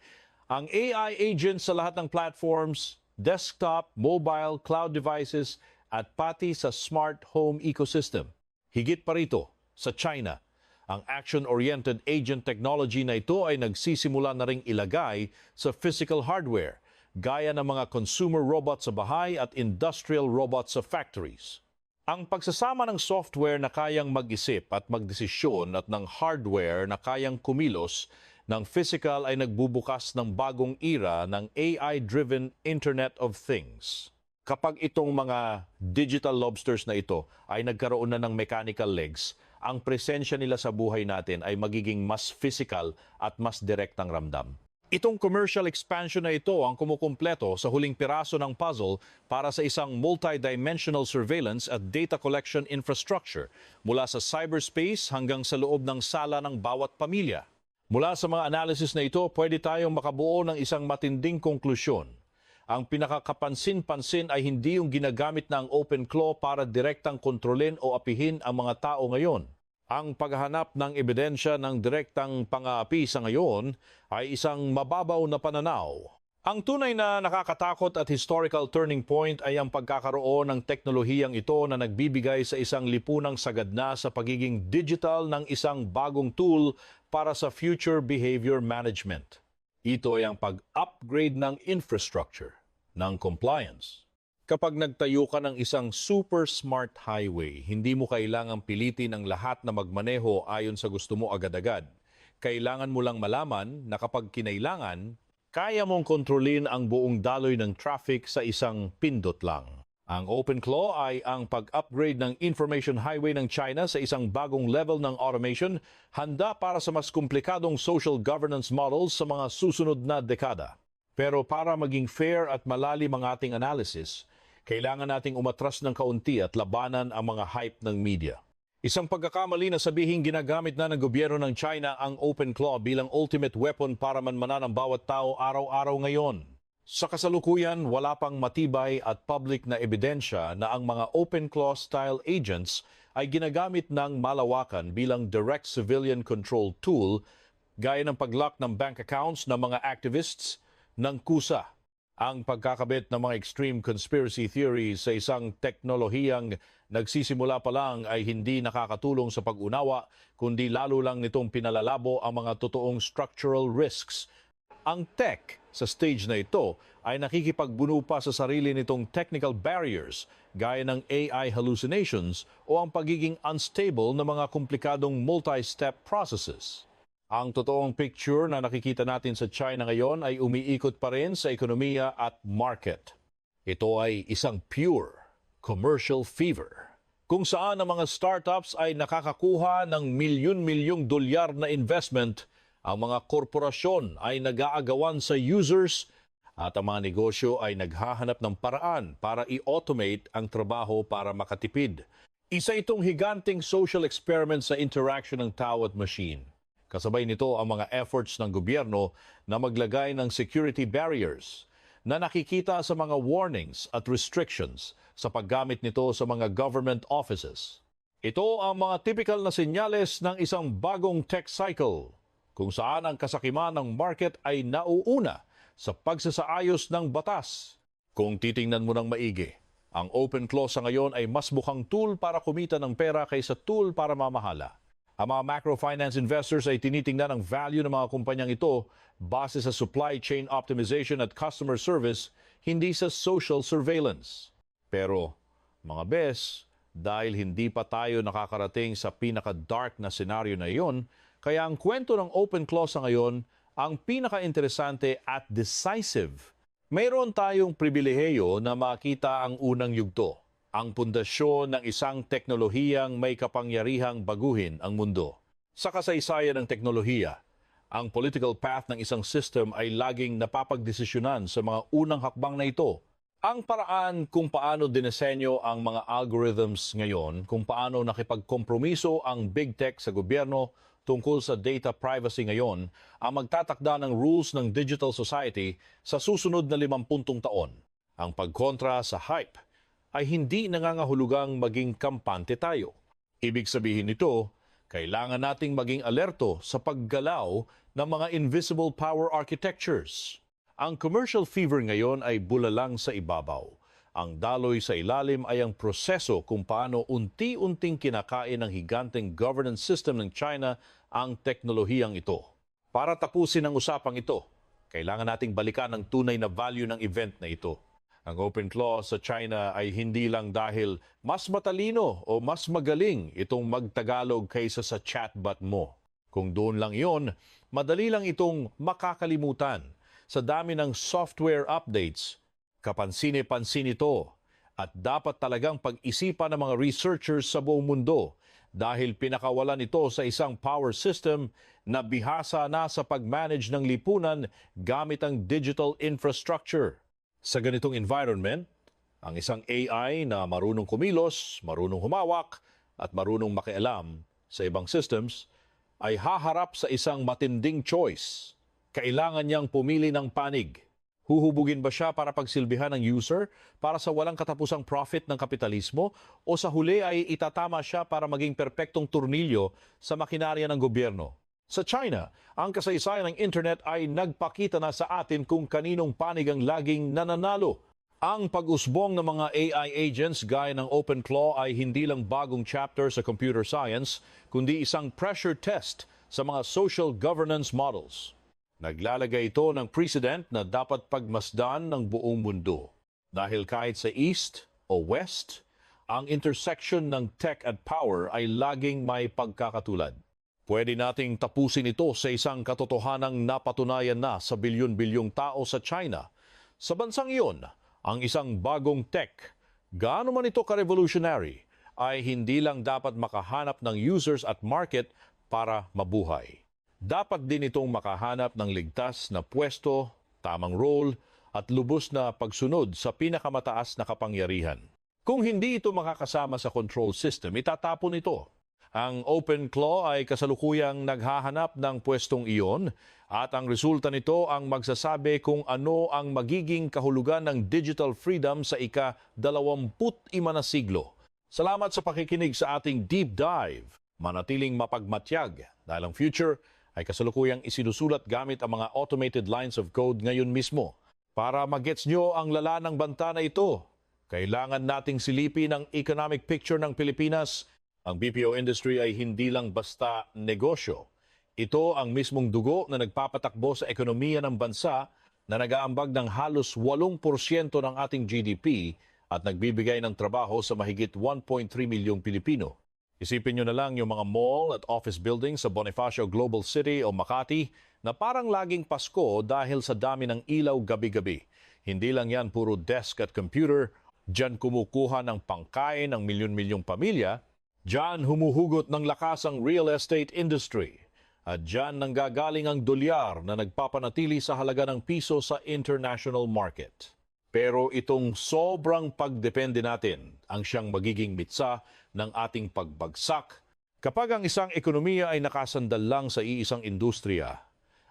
ang AI agents sa lahat ng platforms, desktop, mobile, cloud devices at pati sa smart home ecosystem. Higit pa rito, sa China, ang action-oriented agent technology na ito ay nagsisimula na ring ilagay sa physical hardware, gaya ng mga consumer robots sa bahay at industrial robots sa factories. Ang pagsasama ng software na kayang mag-isip at magdesisyon at ng hardware na kayang kumilos ng physical ay nagbubukas ng bagong era ng AI-driven Internet of Things. Kapag itong mga digital lobsters na ito ay nagkaroon na ng mechanical legs, ang presensya nila sa buhay natin ay magiging mas physical at mas direktang ramdam. Itong commercial expansion na ito ang kumukumpleto sa huling piraso ng puzzle para sa isang multi-dimensional surveillance at data collection infrastructure mula sa cyberspace hanggang sa loob ng sala ng bawat pamilya. Mula sa mga analysis na ito, pwede tayong makabuo ng isang matinding konklusyon. Ang pinakakapansin-pansin ay hindi yung ginagamit na ang OpenClaw para direktang kontrolin o apihin ang mga tao ngayon. Ang paghahanap ng ebidensya ng direktang pang-aapi sa ngayon ay isang mababaw na pananaw. Ang tunay na nakakatakot at historical turning point ay ang pagkakaroon ng teknolohiyang ito na nagbibigay sa isang lipunang sagad na sa pagiging digital ng isang bagong tool para sa future behavior management. Ito ay ang pag-upgrade ng infrastructure, ng compliance. Kapag nagtayo ka ng isang super smart highway, hindi mo kailangang pilitin ang lahat na magmaneho ayon sa gusto mo agad-agad. Kailangan mo lang malaman na kapag kinailangan, kaya mong kontrolin ang buong daloy ng traffic sa isang pindot lang. Ang OpenClaw ay ang pag-upgrade ng information highway ng China sa isang bagong level ng automation, handa para sa mas komplikadong social governance models sa mga susunod na dekada. Pero para maging fair at malalim ang ating analysis, kailangan nating umatras ng kaunti at labanan ang mga hype ng media. Isang pagkakamali na sabihin ginagamit na ng gobyerno ng China ang OpenClaw bilang ultimate weapon para manmanan ng bawat tao araw-araw ngayon. Sa kasalukuyan, wala pang matibay at public na ebidensya na ang mga OpenClaw-style agents ay ginagamit ng malawakan bilang direct civilian control tool gaya ng pag-lock ng bank accounts ng mga activists ng kusa. Ang pagkakabit ng mga extreme conspiracy theories sa isang teknolohiyang nagsisimula pa lang ay hindi nakakatulong sa pag-unawa, kundi lalo lang nitong pinalalabo ang mga totoong structural risks. Ang tech sa stage na ito ay nakikipagbuno pa sa sarili nitong technical barriers gaya ng AI hallucinations o ang pagiging unstable ng mga komplikadong multi-step processes. Ang totoong picture na nakikita natin sa China ngayon ay umiikot pa rin sa ekonomiya at market. Ito ay isang pure commercial fever, kung saan ang mga startups ay nakakakuha ng milyon-milyong dolyar na investment, ang mga korporasyon ay nag-aagawan sa users at ang mga negosyo ay naghahanap ng paraan para i-automate ang trabaho para makatipid. Isa itong higanting social experiment sa interaction ng tao at machine. Kasabay nito ang mga efforts ng gobyerno na maglagay ng security barriers na nakikita sa mga warnings at restrictions sa paggamit nito sa mga government offices. Ito ang mga typical na senyales ng isang bagong tech cycle, kung saan ang kasakiman ng market ay nauuna sa pagsasaayos ng batas. Kung titingnan mo ng maigi, ang OpenClaw sa ngayon ay mas mukhang tool para kumita ng pera kaysa tool para mamahala. Ang mga macrofinance investors ay tinitingnan ang value ng mga kumpanyang ito base sa supply chain optimization at customer service, hindi sa social surveillance. Pero Mga bes, dahil hindi pa tayo nakakarating sa pinaka-dark na senaryo na iyon, kaya ang kwento ng Open Claw sa ngayon ang pinaka-interesante at decisive. Mayroon tayong pribilehiyo na makita ang unang yugto, ang pundasyon ng isang teknolohiyang may kapangyarihang baguhin ang mundo. Sa kasaysayan ng teknolohiya, ang political path ng isang system ay laging napapagdesisyonan sa mga unang hakbang na ito. Ang paraan kung paano dinesenyo ang mga algorithms ngayon, kung paano nakipagkompromiso ang big tech sa gobyerno tungkol sa data privacy ngayon, ang magtatakda ng rules ng digital society sa susunod na 50 taon. Ang pagkontra sa hype ay hindi nangangahulugang maging kampante tayo. Ibig sabihin nito, kailangan nating maging alerto sa paggalaw ng mga invisible power architectures. Ang commercial fever ngayon ay bulalang sa ibabaw. Ang daloy sa ilalim ay ang proseso kung paano unti-unting kinakain ng higanteng governance system ng China ang teknolohiyang ito. Para tapusin ang usapang ito, kailangan nating balikan ang tunay na value ng event na ito. Ang Open Claw sa China ay hindi lang dahil mas matalino o mas magaling itong magtagalog kaysa sa chatbot mo. Kung doon lang iyon, madali lang itong makakalimutan. Sa dami ng software updates, kapansine-pansin ito at dapat talagang pag-isipan ng mga researchers sa buong mundo dahil pinakawalan ito sa isang power system na bihasa na sa pag-manage ng lipunan gamit ang digital infrastructure. Sa ganitong environment, ang isang AI na marunong kumilos, marunong humawak, at marunong makialam sa ibang systems ay haharap sa isang matinding choice. Kailangan niyang pumili ng panig. Huhubugin ba siya para pagsilbihan ng user para sa walang katapusang profit ng kapitalismo o sa huli ay itatama siya para maging perpektong turnilyo sa makinarya ng gobyerno? Sa China, ang kasaysayan ng internet ay nagpakita na sa atin kung kaninong panig ang laging nananalo. Ang pag-usbong ng mga AI agents gaya ng Open Claw ay hindi lang bagong chapter sa computer science, kundi isang pressure test sa mga social governance models. Naglalagay ito ng precedent na dapat pagmasdan ng buong mundo. Dahil kahit sa East o West, ang intersection ng tech at power ay laging may pagkakatulad. Pwede nating tapusin ito sa isang katotohanang napatunayan na sa bilyon-bilyong tao sa China. Sa bansang iyon, ang isang bagong tech, gaano man ito ka-revolutionary, ay hindi lang dapat makahanap ng users at market para mabuhay. Dapat din itong makahanap ng ligtas na pwesto, tamang role, at lubos na pagsunod sa pinakamataas na kapangyarihan. Kung hindi ito makakasama sa control system, itatapon ito. Ang Open Claw ay kasalukuyang naghahanap ng pwestong iyon at ang resulta nito ang magsasabi kung ano ang magiging kahulugan ng digital freedom sa ika-25 na siglo. Salamat sa pakikinig sa ating deep dive. Manatiling mapagmatyag dahil ang future ay kasalukuyang isinusulat gamit ang mga automated lines of code ngayon mismo. Para magets nyo ang lala ng banta na ito, kailangan nating silipin ang economic picture ng Pilipinas. Ang BPO industry ay hindi lang basta negosyo. Ito ang mismong dugo na nagpapatakbo sa ekonomiya ng bansa na nag-aambag ng halos 8% ng ating GDP at nagbibigay ng trabaho sa mahigit 1.3 milyong Pilipino. Isipin nyo na lang yung mga mall at office buildings sa Bonifacio Global City o Makati na parang laging Pasko dahil sa dami ng ilaw gabi-gabi. Hindi lang yan puro desk at computer, diyan kumukuha ng pangkain ng milyon-milyong pamilya. Diyan humuhugot ng lakas ang real estate industry. At diyan nanggagaling ang dolyar na nagpapanatili sa halaga ng piso sa international market. Pero itong sobrang pagdepende natin ang siyang magiging mitsa ng ating pagbagsak kapag ang isang ekonomiya ay nakasandal lang sa iisang industriya.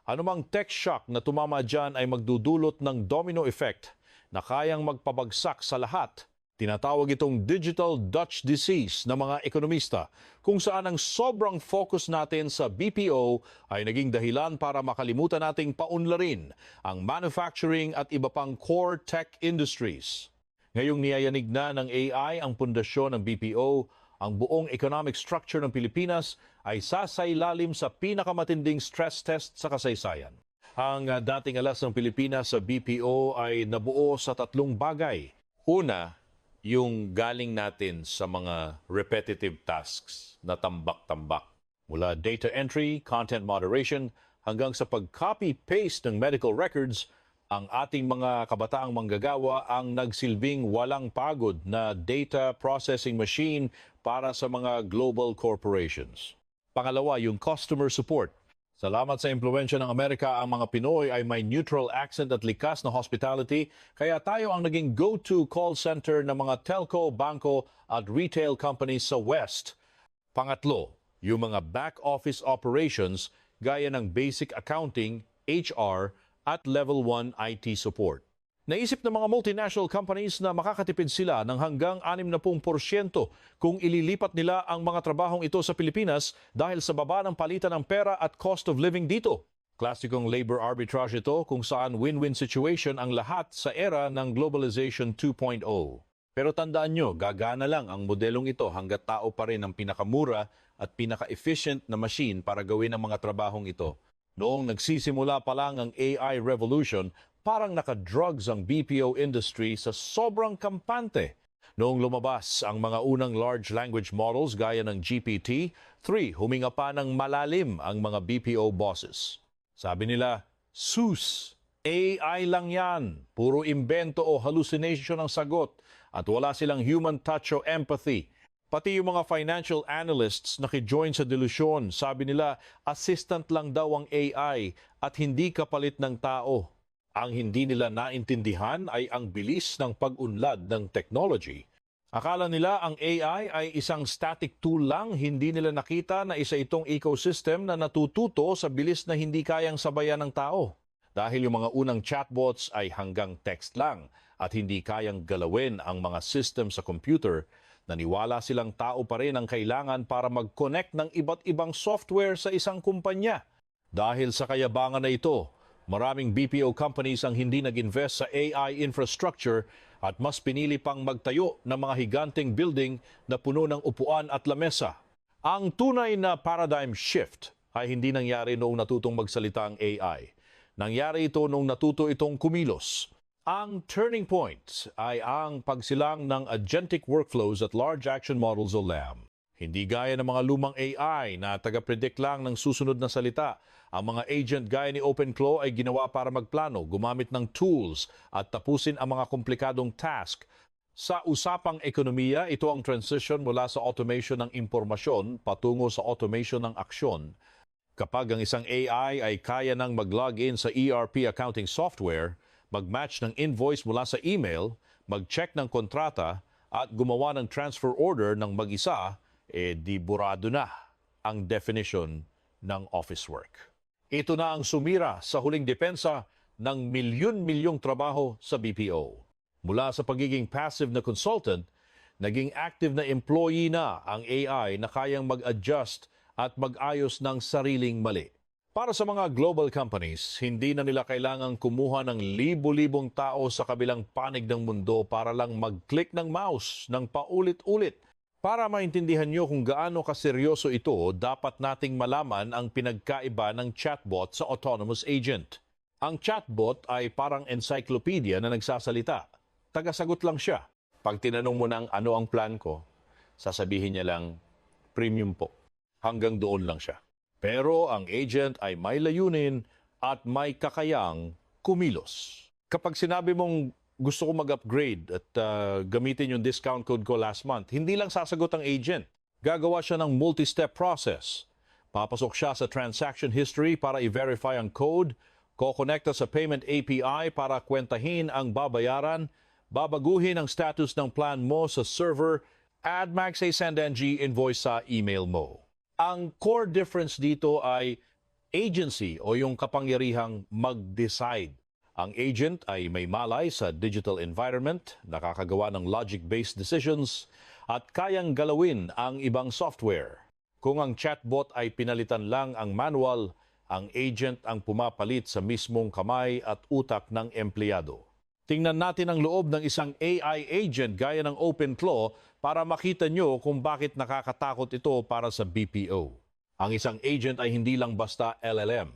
Anumang tech shock na tumama diyan ay magdudulot ng domino effect na kayang magpabagsak sa lahat. Tinatawag itong digital Dutch disease ng mga ekonomista kung saan ang sobrang focus natin sa BPO ay naging dahilan para makalimutan nating paunlarin ang manufacturing at iba pang core tech industries. Ngayong niyayanig na ng AI ang pundasyon ng BPO, ang buong economic structure ng Pilipinas ay sasailalim sa pinakamatinding stress test sa kasaysayan. Ang dating alas ng Pilipinas sa BPO ay nabuo sa 3 bagay. Una, yung galing natin sa mga repetitive tasks na tambak-tambak. Mula data entry, content moderation, hanggang sa pag-copy-paste ng medical records, ang ating mga kabataang manggagawa ang nagsilbing walang pagod na data processing machine para sa mga global corporations. Pangalawa, yung customer support. Salamat sa impluwensya ng Amerika, ang mga Pinoy ay may neutral accent at likas na hospitality, kaya tayo ang naging go-to call center ng mga telco, bangko at retail companies sa West. Pangatlo, yung mga back-office operations gaya ng basic accounting, HR at level 1 IT support. Naisip ng mga multinational companies na makakatipid sila ng hanggang 60% kung ililipat nila ang mga trabahong ito sa Pilipinas dahil sa baba ng palitan ng pera at cost of living dito. Klasikong labor arbitrage ito kung saan win-win situation ang lahat sa era ng Globalization 2.0. Pero tandaan nyo, gagana lang ang modelong ito hanggat tao pa rin ang pinakamura at pinaka-efficient na machine para gawin ang mga trabahong ito. Noong nagsisimula pa lang ang AI revolution, parang naka-drugs ang BPO industry sa sobrang kampante. Noong lumabas ang mga unang large language models gaya ng GPT-3, huminga pa ng malalim ang mga BPO bosses. Sabi nila, sus, AI lang yan, puro imbento o hallucination ang sagot at wala silang human touch o empathy. Pati yung mga financial analysts nakijoin sa delusyon, sabi nila assistant lang daw ang AI at hindi kapalit ng tao. Ang hindi nila naintindihan ay ang bilis ng pag-unlad ng technology. Akala nila ang AI ay isang static tool lang, hindi nila nakita na isa itong ecosystem na natututo sa bilis na hindi kayang sabayan ng tao. Dahil yung mga unang chatbots ay hanggang text lang at hindi kayang galawin ang mga system sa computer, naniwala silang tao pa rin ang kailangan para mag-connect ng iba't ibang software sa isang kumpanya. Dahil sa kayabangan na ito, maraming BPO companies ang hindi nag-invest sa AI infrastructure at mas pinili pang magtayo ng mga higanteng building na puno ng upuan at lamesa. Ang tunay na paradigm shift ay hindi nangyari noong natutong magsalita ang AI. Nangyari ito noong natuto itong kumilos. Ang turning point ay ang pagsilang ng agentic workflows at large action models o LAM. Hindi gaya ng mga lumang AI na taga-predict lang ng susunod na salita. Ang mga agent gaya ni OpenClaw ay ginawa para magplano, gumamit ng tools at tapusin ang mga komplikadong task. Sa usapang ekonomiya, ito ang transition mula sa automation ng impormasyon patungo sa automation ng aksyon. Kapag ang isang AI ay kaya nang mag-login sa ERP accounting software, mag-match ng invoice mula sa email, mag-check ng kontrata at gumawa ng transfer order ng mag-isa, di burado na ang definition ng office work. Ito na ang sumira sa huling depensa ng milyon-milyong trabaho sa BPO. Mula sa pagiging passive na consultant, naging active na employee na ang AI na kayang mag-adjust at mag-ayos ng sariling mali. Para sa mga global companies, hindi na nila kailangang kumuha ng libo-libong tao sa kabilang panig ng mundo para lang mag-click ng mouse ng paulit-ulit. Para maintindihan nyo kung gaano kaseryoso ito, dapat nating malaman ang pinagkaiba ng chatbot sa autonomous agent. Ang chatbot ay parang encyclopedia na nagsasalita. Tagasagot lang siya. Pag tinanong mo ng ano ang plan ko, sasabihin niya lang, premium po. Hanggang doon lang siya. Pero ang agent ay may layunin at may kakayang kumilos. Kapag sinabi mong gusto ko mag-upgrade at gamitin yung discount code ko last month, hindi lang sasagot ang agent. Gagawa siya ng multi-step process. Papasok siya sa transaction history para i-verify ang code, kokonekta sa payment API para kwentahin ang babayaran, babaguhin ang status ng plan mo sa server, add max a SendNG invoice sa email mo. Ang core difference dito ay agency o yung kapangyarihang mag-decide. Ang agent ay may malay sa digital environment, nakakagawa ng logic-based decisions, at kayang galawin ang ibang software. Kung ang chatbot ay pinalitan lang ang manual, ang agent ang pumapalit sa mismong kamay at utak ng empleyado. Tingnan natin ang loob ng isang AI agent gaya ng OpenClaw para makita nyo kung bakit nakakatakot ito para sa BPO. Ang isang agent ay hindi lang basta LLM.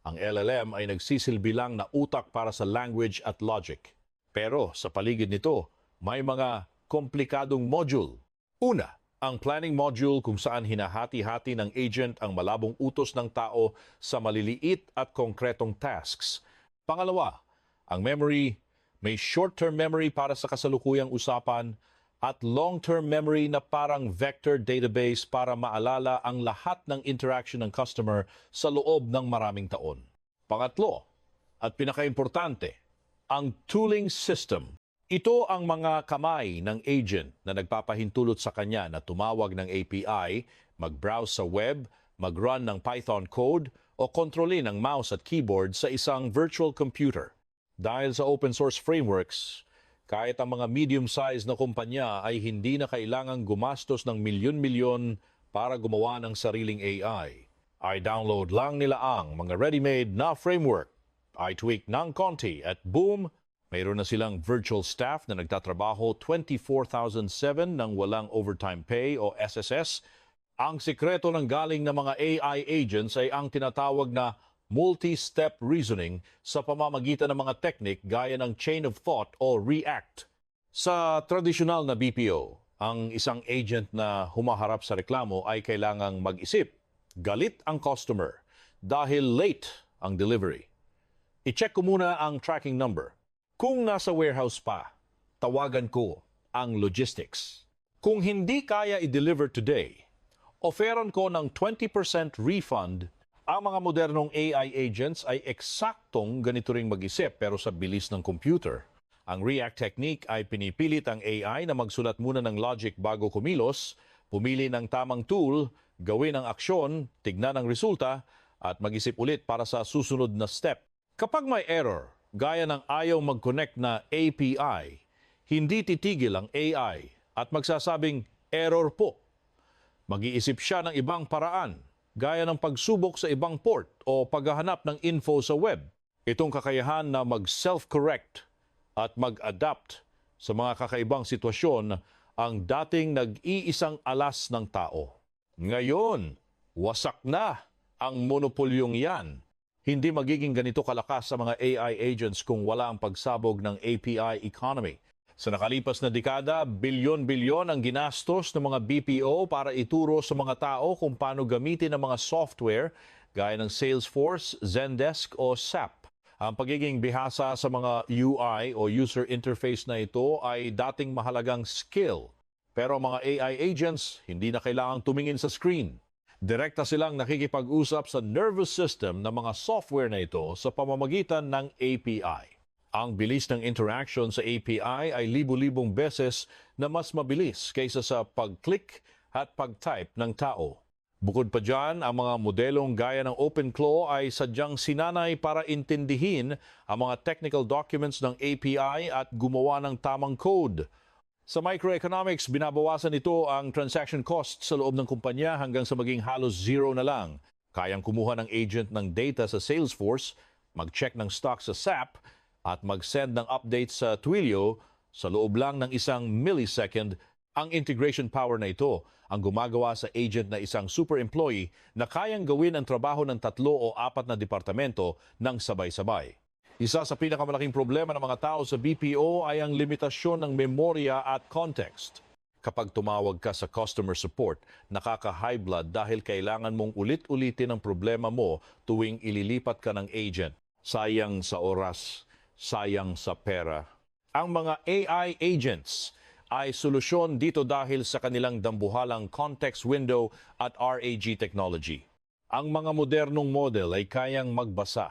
Ang LLM ay nagsisilbi lang na utak para sa language at logic. Pero sa paligid nito, may mga komplikadong module. Una, ang planning module kung saan hinahati-hati ng agent ang malabong utos ng tao sa maliliit at konkretong tasks. Pangalawa, ang memory, may short-term memory para sa kasalukuyang usapan at long-term memory na parang vector database para maalala ang lahat ng interaction ng customer sa loob ng maraming taon. Pangatlo, at pinakaimportante, ang tooling system. Ito ang mga kamay ng agent na nagpapahintulot sa kanya na tumawag ng API, mag-browse sa web, mag-run ng Python code, o kontrolin ang mouse at keyboard sa isang virtual computer. Dahil sa open source frameworks, kahit ang mga medium-sized na kumpanya ay hindi na kailangang gumastos ng milyon-milyon para gumawa ng sariling AI. Ay download lang nila ang mga ready-made na framework, ay tweak ng konti at boom, mayroon na silang virtual staff na nagtatrabaho 24/7 nang walang overtime pay o SSS. Ang sikreto ng galing ng mga AI agents ay ang tinatawag na multi-step reasoning sa pamamagitan ng mga teknik gaya ng chain of thought o REACT. Sa tradisyonal na BPO, ang isang agent na humaharap sa reklamo ay kailangang mag-isip. Galit ang customer dahil late ang delivery. I-check ko muna ang tracking number. Kung nasa warehouse pa, tawagan ko ang logistics. Kung hindi kaya i-deliver today, offeran ko ng 20% refund. Ang mga modernong AI agents ay eksaktong ganito ring mag-isip pero sa bilis ng computer. Ang REACT technique ay pinipilit ang AI na magsulat muna ng logic bago kumilos, pumili ng tamang tool, gawin ang aksyon, tignan ang resulta, at mag-isip ulit para sa susunod na step. Kapag may error, gaya ng ayaw mag-connect na API, hindi titigil ang AI at magsasabing error po. Mag-iisip siya ng ibang paraan, gaya ng pagsubok sa ibang port o paghahanap ng info sa web. Itong kakayahan na mag-self-correct at mag-adapt sa mga kakaibang sitwasyon ang dating nag-iisang alas ng tao. Ngayon, wasak na ang monopolyong yan. Hindi magiging ganito kalakas sa mga AI agents kung wala ang pagsabog ng API economy. Sa nakalipas na dekada, bilyon-bilyon ang ginastos ng mga BPO para ituro sa mga tao kung paano gamitin ang mga software gaya ng Salesforce, Zendesk o SAP. Ang pagiging bihasa sa mga UI o user interface na ito ay dating mahalagang skill. Pero ang mga AI agents, hindi na kailangang tumingin sa screen. Direkta silang nakikipag-usap sa nervous system ng mga software na ito sa pamamagitan ng API. Ang bilis ng interaction sa API ay libu-libong beses na mas mabilis kaysa sa pag-click at pag-type ng tao. Bukod pa dyan, ang mga modelong gaya ng OpenClaw ay sadyang sinanay para intindihin ang mga technical documents ng API at gumawa ng tamang code. Sa microeconomics, binabawasan ito ang transaction cost sa loob ng kumpanya hanggang sa maging halos zero na lang. Kayang kumuha ng agent ng data sa Salesforce, mag-check ng stock sa SAP, at mag-send ng updates sa Twilio sa loob lang ng 1 millisecond. Ang integration power na ito ang gumagawa sa agent na isang super employee na kayang gawin ang trabaho ng 3 o 4 na departamento ng sabay-sabay. Isa sa pinakamalaking problema ng mga tao sa BPO ay ang limitasyon ng memorya at context. Kapag tumawag ka sa customer support, nakaka-high blood dahil kailangan mong ulit-ulitin ang problema mo tuwing ililipat ka ng agent. Sayang sa oras, sayang sa pera. Ang mga AI agents ay solusyon dito dahil sa kanilang dambuhalang context window at RAG technology. Ang mga modernong model ay kayang magbasa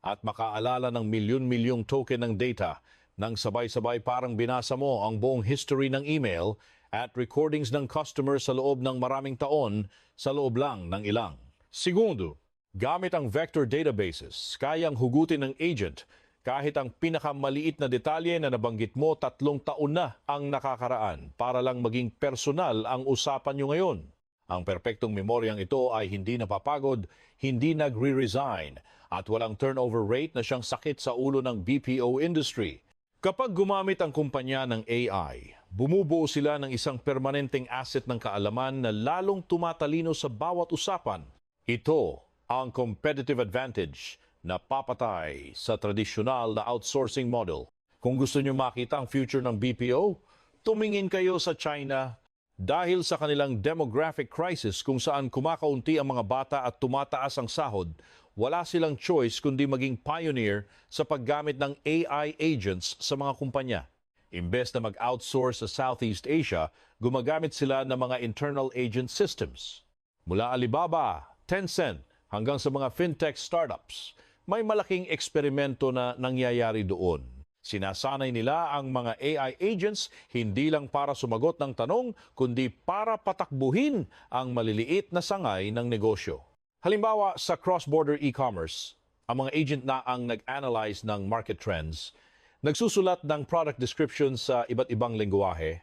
at makaalala ng milyon-milyong token ng data nang sabay-sabay parang binasa mo ang buong history ng email at recordings ng customer sa loob ng maraming taon sa loob lang ng ilang segundo. Gamit ang vector databases, kayang hugutin ng agent kahit ang pinakamaliit na detalye na nabanggit mo 3 taon na ang nakakaraan para lang maging personal ang usapan nyo ngayon. Ang perpektong memoryang ito ay hindi napapagod, hindi nagre-resign, at walang turnover rate na siyang sakit sa ulo ng BPO industry. Kapag gumamit ang kumpanya ng AI, bumubuo sila ng isang permanenteng asset ng kaalaman na lalong tumatalino sa bawat usapan. Ito ang competitive advantage na papatay sa tradisyonal na outsourcing model. Kung gusto niyo makita ang future ng BPO, Tumingin kayo sa China dahil sa kanilang demographic crisis kung saan kumakaunti ang mga bata at tumataas ang sahod, wala silang choice kundi maging pioneer sa paggamit ng AI agents sa mga kumpanya. Imbes na mag-outsource sa Southeast Asia, gumagamit sila ng mga internal agent systems. Mula Alibaba, Tencent, hanggang sa mga fintech startups, may malaking eksperimento na nangyayari doon. Sinasanay nila ang mga AI agents hindi lang para sumagot ng tanong, kundi para patakbuhin ang maliliit na sangay ng negosyo. Halimbawa, sa cross-border e-commerce, ang mga agent na ang nag-analyze ng market trends, nagsusulat ng product description sa iba't ibang lengguwahe,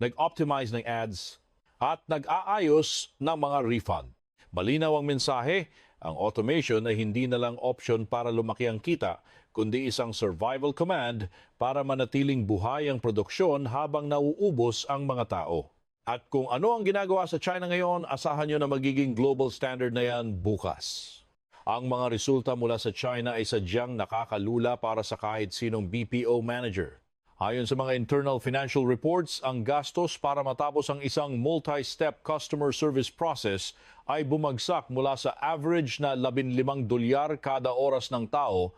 nag-optimize ng ads, at nag-aayos ng mga refund. Malinaw ang mensahe, ang automation ay hindi na lang option para lumaki ang kita, kundi isang survival command para manatiling buhay ang produksyon habang nauubos ang mga tao. At kung ano ang ginagawa sa China ngayon, asahan nyo na magiging global standard na yan bukas. Ang mga resulta mula sa China ay sadyang nakakalula para sa kahit sinong BPO manager. Ayon sa mga internal financial reports, ang gastos para matapos ang isang multi-step customer service process ay bumagsak mula sa average na 15 dolyar kada oras ng tao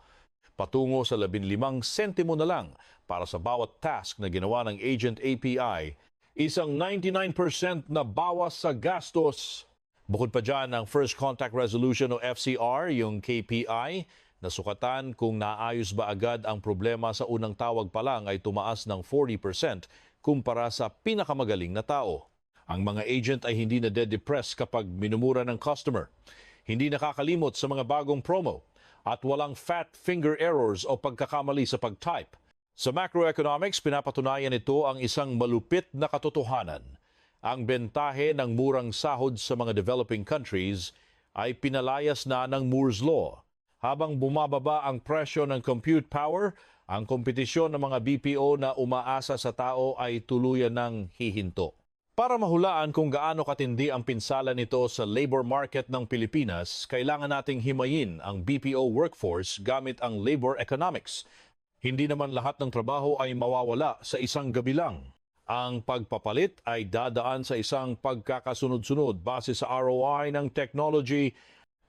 patungo sa 15 sentimo na lang para sa bawat task na ginawa ng Agent API, isang 99% na bawas sa gastos. Bukod pa dyan ang First Contact Resolution o FCR, yung KPI, na sukatan kung naayos ba agad ang problema sa unang tawag pa lang ay tumaas ng 40% kumpara sa pinakamagaling na tao. Ang mga agent ay hindi na de-depress kapag minumura ng customer, hindi nakakalimot sa mga bagong promo, at walang fat finger errors o pagkakamali sa pag-type. Sa macroeconomics, pinapatunayan ito ang isang malupit na katotohanan. Ang bentahe ng murang sahod sa mga developing countries ay pinalayas na ng Moore's Law. Habang bumababa ang presyo ng compute power, ang kompetisyon ng mga BPO na umaasa sa tao ay tuluyan ng hihinto. Para mahulaan kung gaano katindi ang pinsala nito sa labor market ng Pilipinas, kailangan nating himayin ang BPO workforce gamit ang labor economics. Hindi naman lahat ng trabaho ay mawawala sa isang gabi lang. Ang pagpapalit ay dadaan sa isang pagkakasunod-sunod base sa ROI ng technology.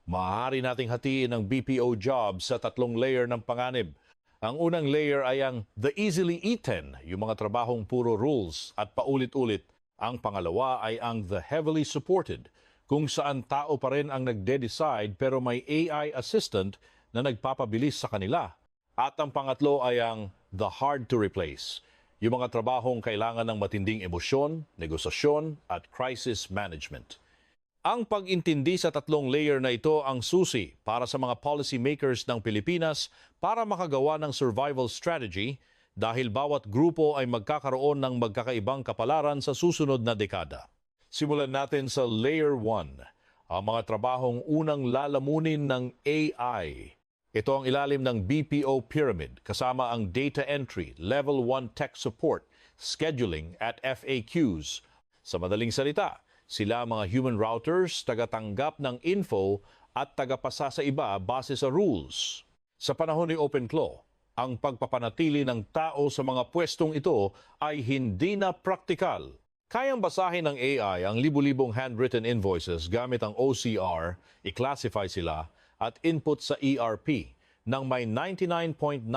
Maaari nating hatiin ang BPO job sa 3 layer ng panganib. Ang unang layer ay ang the easily eaten, yung mga trabahong puro rules at paulit-ulit. Ang pangalawa ay ang the heavily supported, kung saan tao pa rin ang nagde-decide pero may AI assistant na nagpapabilis sa kanila. At ang pangatlo ay ang the hard to replace, yung mga trabahong kailangan ng matinding emosyon, negosasyon at crisis management. Ang pag-intindi sa 3 layer na ito ang susi para sa mga policy makers ng Pilipinas para makagawa ng survival strategy dahil bawat grupo ay magkakaroon ng magkakaibang kapalaran sa susunod na dekada. Simulan natin sa Layer 1, ang mga trabahong unang lalamunin ng AI. Ito ang ilalim ng BPO pyramid kasama ang data entry, level 1 tech support, scheduling at FAQs. Sa madaling salita, sila mga human routers, tagatanggap ng info at tagapasa sa iba base sa rules. Sa panahon ni OpenClaw, ang pagpapanatili ng tao sa mga pwestong ito ay hindi na praktikal. Kayang basahin ng AI ang libu-libong handwritten invoices gamit ang OCR, i-classify sila, at input sa ERP nang may 99.9%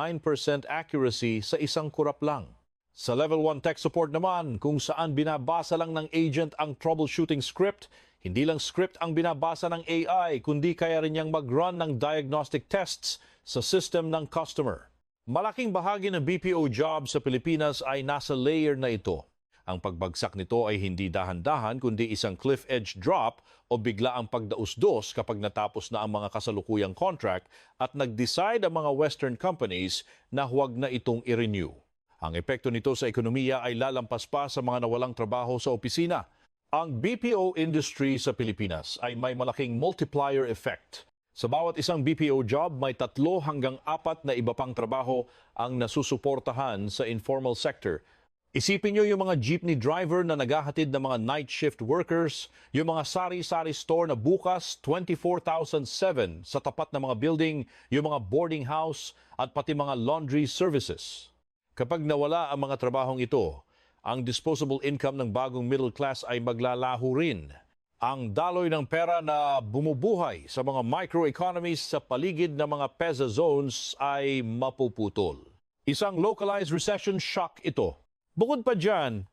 accuracy sa isang kurap lang. Sa Level 1 Tech Support naman, kung saan binabasa lang ng agent ang troubleshooting script, hindi lang script ang binabasa ng AI, kundi kaya rin niyang mag-run ng diagnostic tests sa system ng customer. Malaking bahagi ng BPO job sa Pilipinas ay nasa layer na ito. Ang pagbagsak nito ay hindi dahan-dahan kundi isang cliff edge drop o bigla ang pagdausdos kapag natapos na ang mga kasalukuyang contract at nag-decide ang mga Western companies na huwag na itong i-renew. Ang epekto nito sa ekonomiya ay lalampas pa sa mga nawalang trabaho sa opisina. Ang BPO industry sa Pilipinas ay may malaking multiplier effect. Sa bawat isang BPO job, may 3 hanggang 4 na iba pang trabaho ang nasusuportahan sa informal sector. Isipin nyo yung mga jeepney driver na naghahatid ng mga night shift workers, yung mga sari-sari store na bukas 24/7 sa tapat ng mga building, yung mga boarding house at pati mga laundry services. Kapag nawala ang mga trabahong ito, ang disposable income ng bagong middle class ay maglalaho rin. Ang daloy ng pera na bumubuhay sa mga microeconomies sa paligid ng mga PEZA zones ay mapuputol. Isang localized recession shock ito. Bukod pa dyan,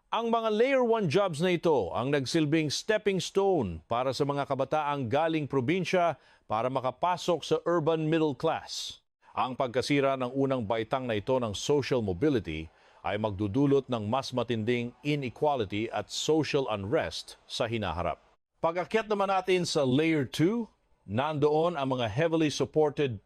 ang mga Layer 1 jobs na ito ang nagsilbing stepping stone para sa mga kabataang galing probinsya para makapasok sa urban middle class. Ang pagkasira ng unang baitang na ito ng social mobility ay magdudulot ng mas matinding inequality at social unrest sa hinaharap. Pag-akyat naman natin sa Layer 2, nandoon ang mga heavily supported.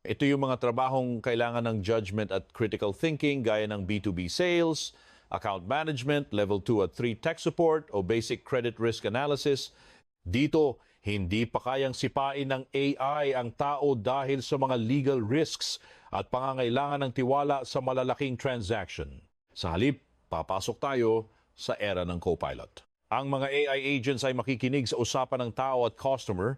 Ito yung mga trabahong kailangan ng judgment at critical thinking gaya ng B2B sales, account management, level 2 at 3 tech support o basic credit risk analysis. Dito, hindi pa kayang sipain ng AI ang tao dahil sa mga legal risks at pangangailangan ng tiwala sa malalaking transaction. Sa halip, papasok tayo sa era ng Copilot. Ang mga AI agents ay makikinig sa usapan ng tao at customer,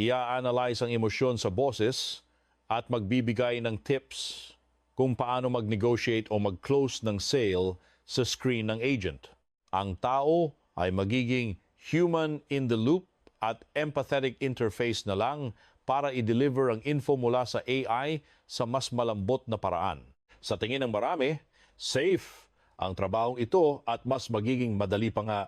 ia-analyze ang emosyon sa boses, at magbibigay ng tips kung paano mag-negotiate o mag-close ng sale sa screen ng agent. Ang tao ay magiging human in the loop at empathetic interface na lang para i-deliver ang info mula sa AI sa mas malambot na paraan. Sa tingin ng marami, safe ang trabahong ito at mas magiging madali pa nga.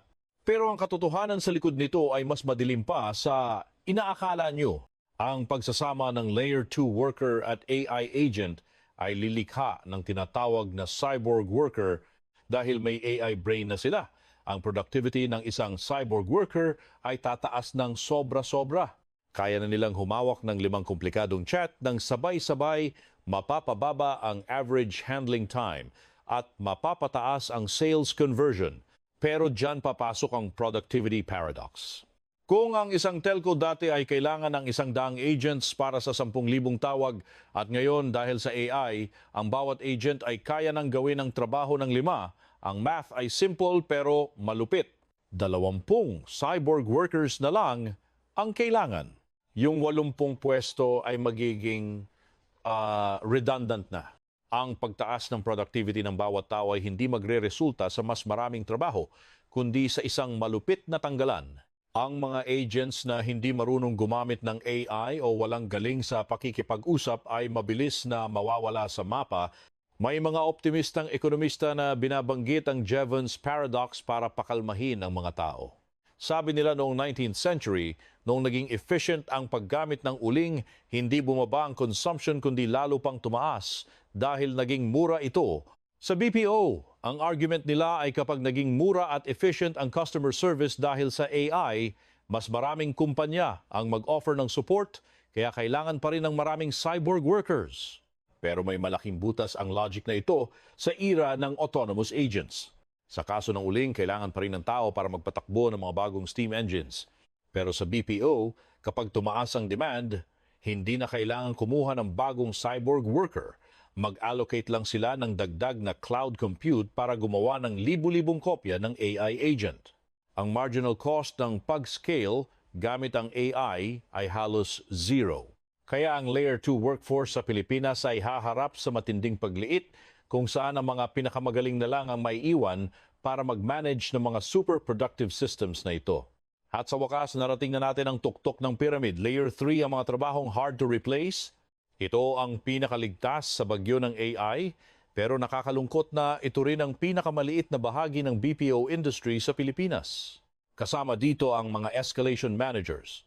Pero ang katotohanan sa likod nito ay mas madilim pa sa inaakala nyo. Ang pagsasama ng Layer 2 worker at AI agent ay lilikha ng tinatawag na cyborg worker dahil may AI brain na sila. Ang productivity ng isang cyborg worker ay tataas ng sobra-sobra. Kaya na nilang humawak ng 5 komplikadong chat nang sabay-sabay mapapababa ang average handling time at mapapataas ang sales conversion. Pero dyan papasok ang productivity paradox. Kung ang isang telco dati ay kailangan ng 100 agents para sa 10,000 tawag at ngayon dahil sa AI, ang bawat agent ay kaya nang gawin ang trabaho ng 5, ang math ay simple pero malupit. 20 cyborg workers na lang ang kailangan. Yung 80 pwesto ay magiging redundant na. Ang pagtaas ng productivity ng bawat tao ay hindi magre-resulta sa mas maraming trabaho, kundi sa isang malupit na tanggalan. Ang mga agents na hindi marunong gumamit ng AI o walang galing sa pakikipag-usap ay mabilis na mawawala sa mapa. May mga optimistang ekonomista na binabanggit ang Jevons Paradox para pakalmahin ang mga tao. Sabi nila noong 19th century, noong naging efficient ang paggamit ng uling, hindi bumaba ang consumption kundi lalo pang tumaas dahil naging mura ito. Sa BPO, ang argument nila ay kapag naging mura at efficient ang customer service dahil sa AI, mas maraming kumpanya ang mag-offer ng support, kaya kailangan pa rin ng maraming cyborg workers. Pero may malaking butas ang logic na ito sa era ng autonomous agents. Sa kaso ng uling, kailangan pa rin ng tao para magpatakbo ng mga bagong steam engines. Pero sa BPO, kapag tumaas ang demand, hindi na kailangan kumuha ng bagong cyborg worker. Mag-allocate lang sila ng dagdag na cloud compute para gumawa ng libu-libong kopya ng AI agent. Ang marginal cost ng pag-scale gamit ang AI ay halos zero. Kaya ang Layer 2 workforce sa Pilipinas ay haharap sa matinding pagliit kung saan ang mga pinakamagaling na lang ang maiiwan para mag-manage ng mga super productive systems na ito. At sa wakas, narating na natin ang tuktok ng pyramid. Layer 3 ang mga trabahong hard to replace. Ito ang pinakaligtas sa bagyo ng AI, pero nakakalungkot na ito rin ang pinakamaliit na bahagi ng BPO industry sa Pilipinas. Kasama dito ang mga escalation managers,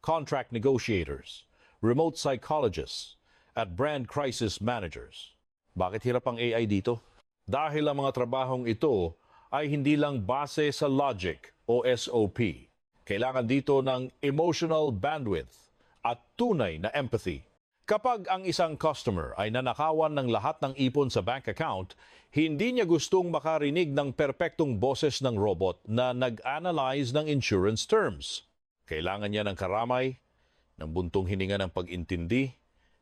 contract negotiators, remote psychologists, at brand crisis managers. Bakit hirap ang AI dito? Dahil ang mga trabahong ito ay hindi lang base sa logic o SOP. Kailangan dito ng emotional bandwidth at tunay na empathy. Kapag ang isang customer ay nanakawan ng lahat ng ipon sa bank account, hindi niya gustong makarinig ng perpektong boses ng robot na nag-analyze ng insurance terms. Kailangan niya ng karamay, ng buntong hininga ng pag-intindi,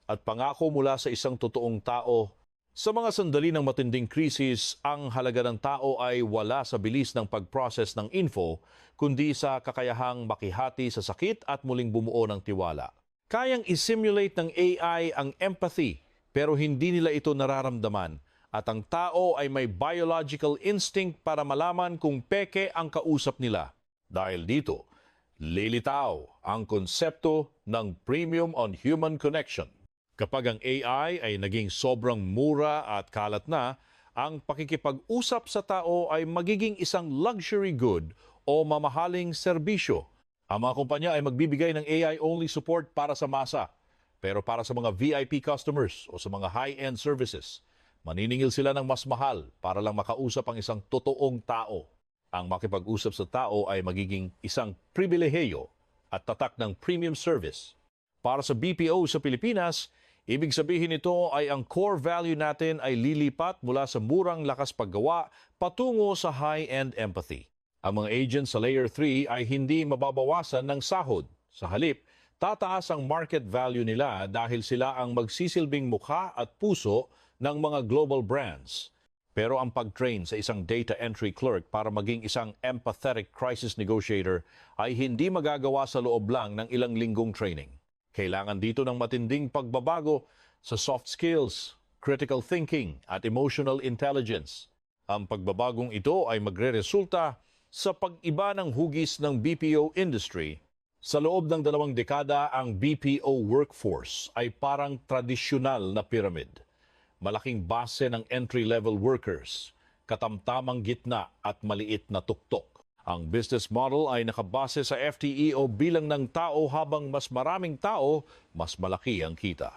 at pangako mula sa isang totoong tao. Sa mga sandali ng matinding krisis, ang halaga ng tao ay wala sa bilis ng pag-process ng info, kundi sa kakayahang makihati sa sakit at muling bumuo ng tiwala. Kayang isimulate ng AI ang empathy, pero hindi nila ito nararamdaman. at ang tao ay may biological instinct para malaman kung peke ang kausap nila. Dahil dito, lilitaw ang konsepto ng premium on human connection. Kapag ang AI ay naging sobrang mura at kalat na, ang pakikipag-usap sa tao ay magiging isang luxury good o mamahaling serbisyo. Ang mga kumpanya ay magbibigay ng AI-only support para sa masa. Pero para sa mga VIP customers o sa mga high-end services, maniningil sila ng mas mahal para lang makausap ang isang totoong tao. Ang makipag-usap sa tao ay magiging isang pribilehiyo at tatak ng premium service. Para sa BPO sa Pilipinas, ibig sabihin nito ay ang core value natin ay lilipat mula sa murang lakas paggawa patungo sa high-end empathy. Ang mga agents sa Layer 3 ay hindi mababawasan ng sahod. Sa halip, tataas ang market value nila dahil sila ang magsisilbing mukha at puso ng mga global brands. Pero ang pag-train sa isang data entry clerk para maging isang empathetic crisis negotiator ay hindi magagawa sa loob lang ng ilang linggong training. Kailangan dito ng matinding pagbabago sa soft skills, critical thinking at emotional intelligence. Ang pagbabagong ito ay magreresulta sa pag-iba ng hugis ng BPO industry. Sa loob ng 2 dekada, ang BPO workforce ay parang tradisyonal na pyramid. Malaking base ng entry-level workers, katamtamang gitna at maliit na tuktok. Ang business model ay nakabase sa FTE o bilang ng tao habang mas maraming tao, mas malaki ang kita.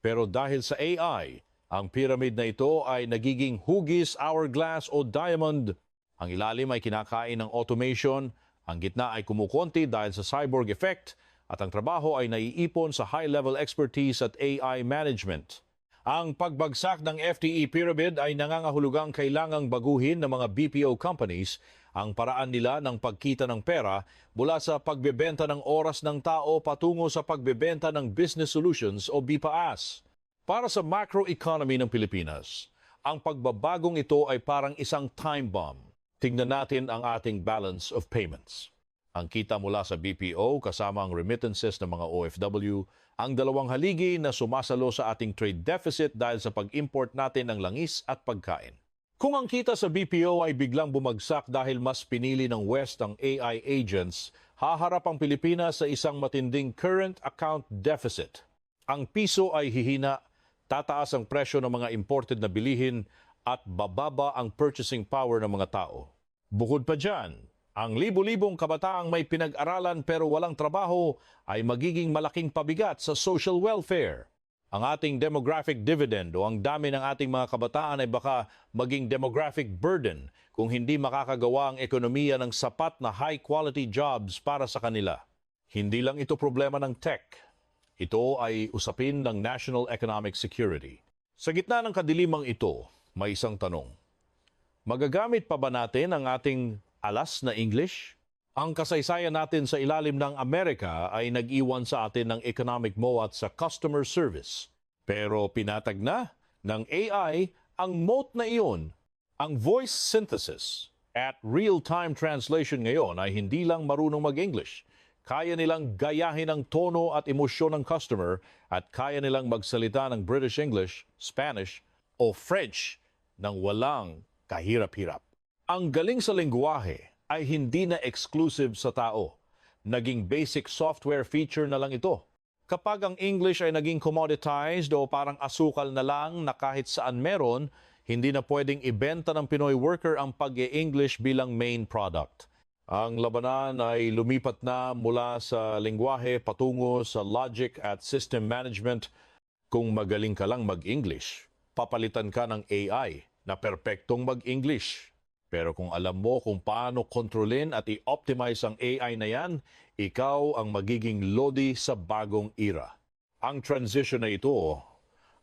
Pero dahil sa AI, ang pyramid na ito ay nagiging hugis, hourglass o diamond. Ang ilalim ay kinakain ng automation, ang gitna ay kumukonti dahil sa cyborg effect, at ang trabaho ay naiipon sa high-level expertise at AI management. Ang pagbagsak ng FTE pyramid ay nangangahulugang kailangang baguhin ng mga BPO companies ang paraan nila ng pagkita ng pera mula sa pagbebenta ng oras ng tao patungo sa pagbebenta ng business solutions o BPaaS. Para sa macroeconomy ng Pilipinas, ang pagbabagong ito ay parang isang time bomb. Tingnan natin ang ating balance of payments. Ang kita mula sa BPO kasama ang remittances ng mga OFW, ang dalawang haligi na sumasalo sa ating trade deficit dahil sa pag-import natin ng langis at pagkain. Kung ang kita sa BPO ay biglang bumagsak dahil mas pinili ng West ang AI agents, haharap ang Pilipinas sa isang matinding current account deficit. Ang piso ay hihina, tataas ang presyo ng mga imported na bilihin at bababa ang purchasing power ng mga tao. Bukod pa dyan, ang libu-libong kabataang may pinag-aralan pero walang trabaho ay magiging malaking pabigat sa social welfare. Ang ating demographic dividend o ang dami ng ating mga kabataan ay baka maging demographic burden kung hindi makakagawa ang ekonomiya ng sapat na high-quality jobs para sa kanila. Hindi lang ito problema ng tech. Ito ay usapin ng national economic security. Sa gitna ng kadilimang ito, may isang tanong. Magagamit pa ba natin ang ating alas na English? Ang kasaysayan natin sa ilalim ng Amerika ay nag-iwan sa atin ng economic moat sa customer service. Pero pinatag na ng AI ang moat na iyon. Ang voice synthesis at real-time translation ngayon ay hindi lang marunong mag-English. Kaya nilang gayahin ang tono at emosyon ng customer at kaya nilang magsalita ng British English, Spanish o French nang walang kahirap-hirap. Ang galing sa lengguwahe ay hindi na exclusive sa tao. Naging basic software feature na lang ito. Kapag ang English ay naging commoditized o parang asukal na lang na kahit saan meron, hindi na pwedeng ibenta ng Pinoy worker ang pag-e-English bilang main product. Ang labanan ay lumipat na mula sa lengguwahe patungo sa logic at system management. Kung magaling ka lang mag-English, papalitan ka ng AI na perpektong mag-English. Pero kung alam mo kung paano kontrolin at i-optimize ang AI na yan, ikaw ang magiging lodi sa bagong era. Ang transition na ito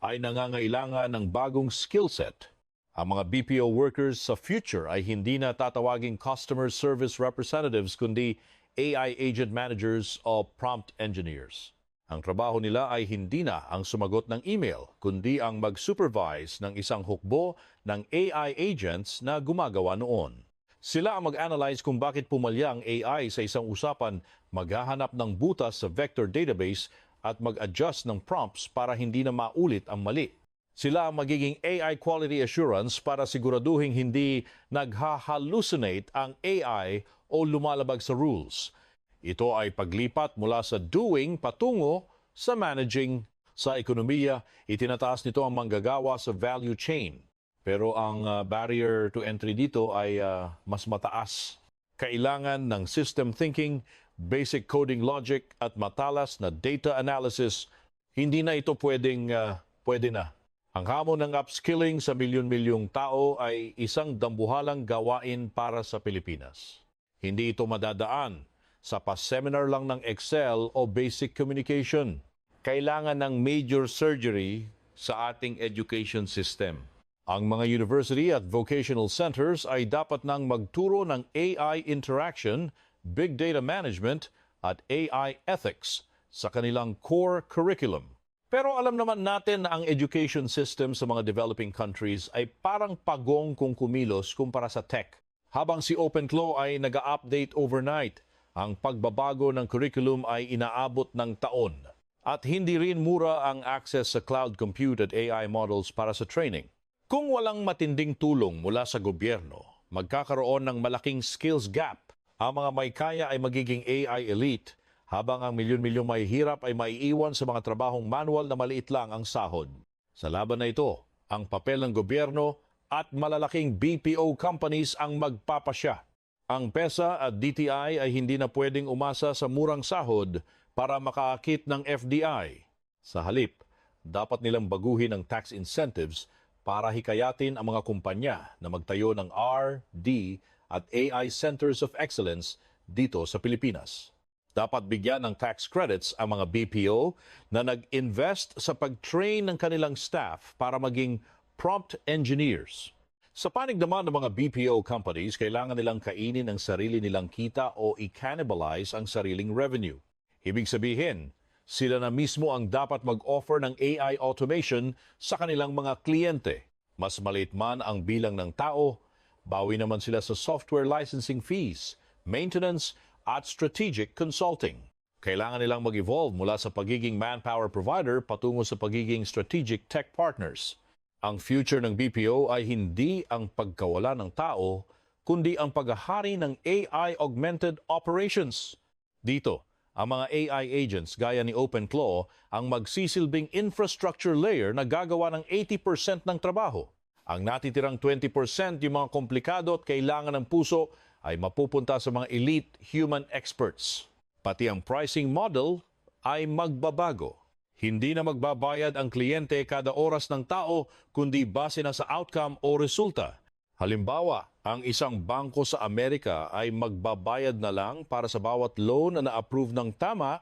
ay nangangailangan ng bagong skill set. Ang mga BPO workers sa future ay hindi na tatawaging customer service representatives kundi AI agent managers o prompt engineers. Ang trabaho nila ay hindi na ang sumagot ng email, kundi ang mag-supervise ng isang hukbo ng AI agents na gumagawa noon. Sila ang mag-analyze kung bakit pumalya ang AI sa isang usapan, maghahanap ng butas sa vector database at mag-adjust ng prompts para hindi na maulit ang mali. Sila ang magiging AI quality assurance para siguraduhin hindi nagha-hallucinate ang AI o lumalabag sa rules. Ito ay paglipat mula sa doing patungo sa managing. Sa ekonomiya, itinataas nito ang manggagawa sa value chain. Pero ang barrier to entry dito ay mas mataas. Kailangan ng system thinking, basic coding logic at matalas na data analysis. Hindi na ito pwede na. Ang hamon ng upskilling sa milyon-milyong tao ay isang dambuhalang gawain para sa Pilipinas. Hindi ito madadaan sa pa-seminar lang ng Excel o basic communication. Kailangan ng major surgery sa ating education system. Ang mga university at vocational centers ay dapat nang magturo ng AI interaction, big data management at AI ethics sa kanilang core curriculum. Pero alam naman natin na ang education system sa mga developing countries ay parang pagong kung kumilos kumpara sa tech. Habang si OpenClaw ay nag-update overnight, ang pagbabago ng curriculum ay inaabot ng taon. At hindi rin mura ang access sa cloud compute at AI models para sa training. Kung walang matinding tulong mula sa gobyerno, magkakaroon ng malaking skills gap. Ang mga may kaya ay magiging AI elite, habang ang milyon-milyong may hirap ay maiiwan sa mga trabahong manual na maliit lang ang sahod. Sa laban na ito, ang papel ng gobyerno at malalaking BPO companies ang magpapasya. Ang PESA at DTI ay hindi na pwedeng umasa sa murang sahod para makaakit ng FDI. Sa halip, dapat nilang baguhin ang tax incentives para hikayatin ang mga kumpanya na magtayo ng R, D at AI Centers of Excellence dito sa Pilipinas. Dapat bigyan ng tax credits ang mga BPO na nag-invest sa pag-train ng kanilang staff para maging prompt engineers. Sa panig naman ng mga BPO companies, kailangan nilang kainin ang sarili nilang kita o i-cannibalize ang sariling revenue. Ibig sabihin, sila na mismo ang dapat mag-offer ng AI automation sa kanilang mga kliyente. Mas maliit man ang bilang ng tao, bawi naman sila sa software licensing fees, maintenance at strategic consulting. Kailangan nilang mag-evolve mula sa pagiging manpower provider patungo sa pagiging strategic tech partners. Ang future ng BPO ay hindi ang pagkawala ng tao, kundi ang paghahari ng AI-augmented operations. Dito, ang mga AI agents gaya ni OpenClaw ang magsisilbing infrastructure layer na gagawa ng 80% ng trabaho. Ang natitirang 20% yung mga komplikado at kailangan ng puso ay mapupunta sa mga elite human experts. Pati ang pricing model ay magbabago. Hindi na magbabayad ang kliyente kada oras ng tao kundi base na sa outcome o resulta. Halimbawa, ang isang bangko sa Amerika ay magbabayad na lang para sa bawat loan na na-approve ng tama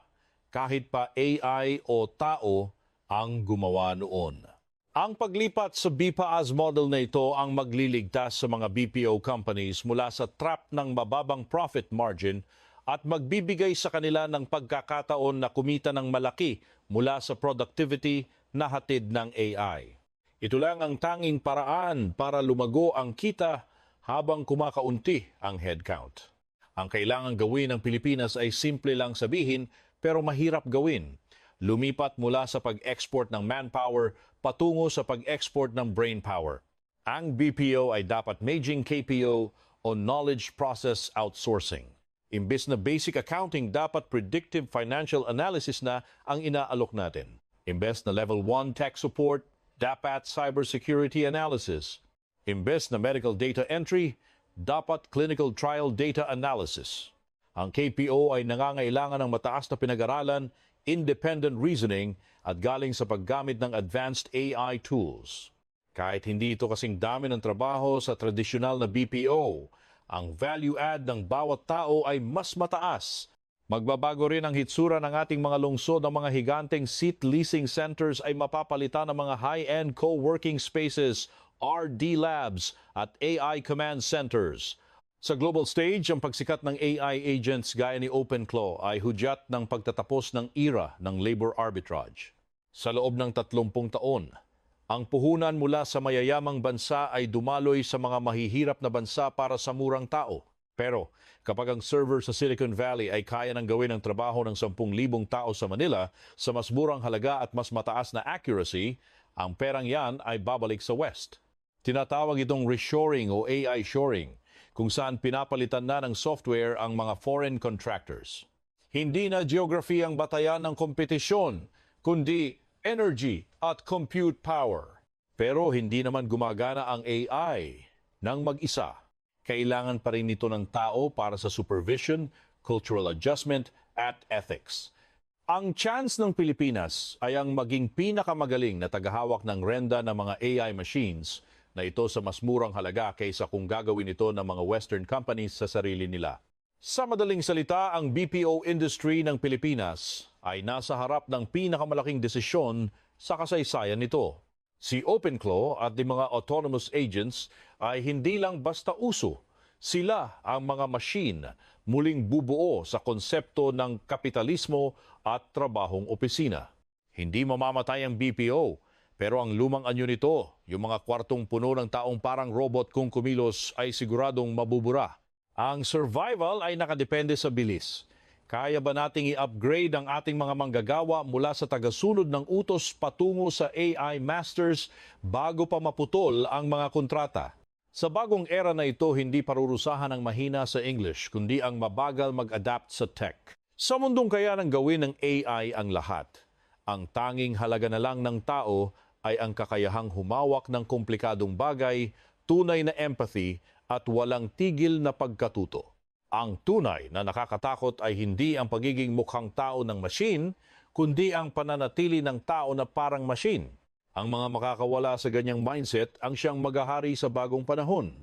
kahit pa AI o tao ang gumawa noon. Ang paglipat sa BPAS model na ito ang magliligtas sa mga BPO companies mula sa trap ng mababang profit margin at magbibigay sa kanila ng pagkakataon na kumita ng malaki mula sa productivity na hatid ng AI. Ito lang ang tanging paraan para lumago ang kita habang kumakaunti ang headcount. Ang kailangan gawin ng Pilipinas ay simple lang sabihin pero mahirap gawin. Lumipat mula sa pag-export ng manpower patungo sa pag-export ng brainpower. Ang BPO ay dapat maging KPO o Knowledge Process Outsourcing. Imbes na basic accounting, dapat predictive financial analysis na ang inaalok natin. Imbes na level 1 tech support, dapat cybersecurity analysis. Imbes na medical data entry, dapat clinical trial data analysis. Ang KPO ay nangangailangan ng mataas na pinag-aralan, independent reasoning at galing sa paggamit ng advanced AI tools. Kahit hindi ito kasing dami ng trabaho sa tradisyonal na BPO, ang value add ng bawat tao ay mas mataas. Magbabago rin ang hitsura ng ating mga lungsod. Ng mga higanteng seat leasing centers ay mapapalitan ng mga high-end co-working spaces, RD labs at AI command centers. Sa global stage, ang pagsikat ng AI agents gaya ni OpenClaw ay hudyat ng pagtatapos ng era ng labor arbitrage. Sa loob ng 30 taon, ang puhunan mula sa mayayamang bansa ay dumaloy sa mga mahihirap na bansa para sa murang tao. Pero kapag ang server sa Silicon Valley ay kaya nang gawin ang trabaho ng 10,000 tao sa Manila sa mas murang halaga at mas mataas na accuracy, Ang perang yan ay babalik sa West. Tinatawag itong reshoring o AI shoring, kung saan pinapalitan na ng software ang mga foreign contractors. Hindi na geography ang batayan ng kompetisyon, kundi energy at compute power. Pero hindi naman gumagana ang AI ng mag-isa. Kailangan pa rin ito ng tao para sa supervision, cultural adjustment, at ethics. Ang chance ng Pilipinas ay ang maging pinakamagaling na tagahawak ng renda ng mga AI machines na ito sa mas murang halaga kaysa kung gagawin ito ng mga Western companies sa sarili nila. Sa madaling salita, ang BPO industry ng Pilipinas ay nasa harap ng pinakamalaking desisyon sa kasaysayan nito. Si OpenClaw at the mga autonomous agents ay hindi lang basta uso. Sila ang mga machine muling bubuo sa konsepto ng kapitalismo at trabahong opisina. Hindi mamamatay ang BPO, pero ang lumang anyo nito, yung mga kwartong puno ng taong parang robot kung kumilos ay siguradong mabubura. Ang survival ay nakadepende sa bilis. Kaya ba nating i-upgrade ang ating mga manggagawa mula sa tagasunod ng utos patungo sa AI masters bago pa maputol ang mga kontrata? Sa bagong era na ito, hindi parurusahan ang mahina sa English, kundi ang mabagal mag-adapt sa tech. Sa mundong kaya ng gawin ng AI ang lahat, ang tanging halaga na lang ng tao ay ang kakayahang humawak ng komplikadong bagay, tunay na empathy at walang tigil na pagkatuto. Ang tunay na nakakatakot ay hindi ang pagiging mukhang tao ng machine, kundi ang pananatili ng tao na parang machine. Ang mga makakawala sa ganyang mindset ang siyang maghahari sa bagong panahon.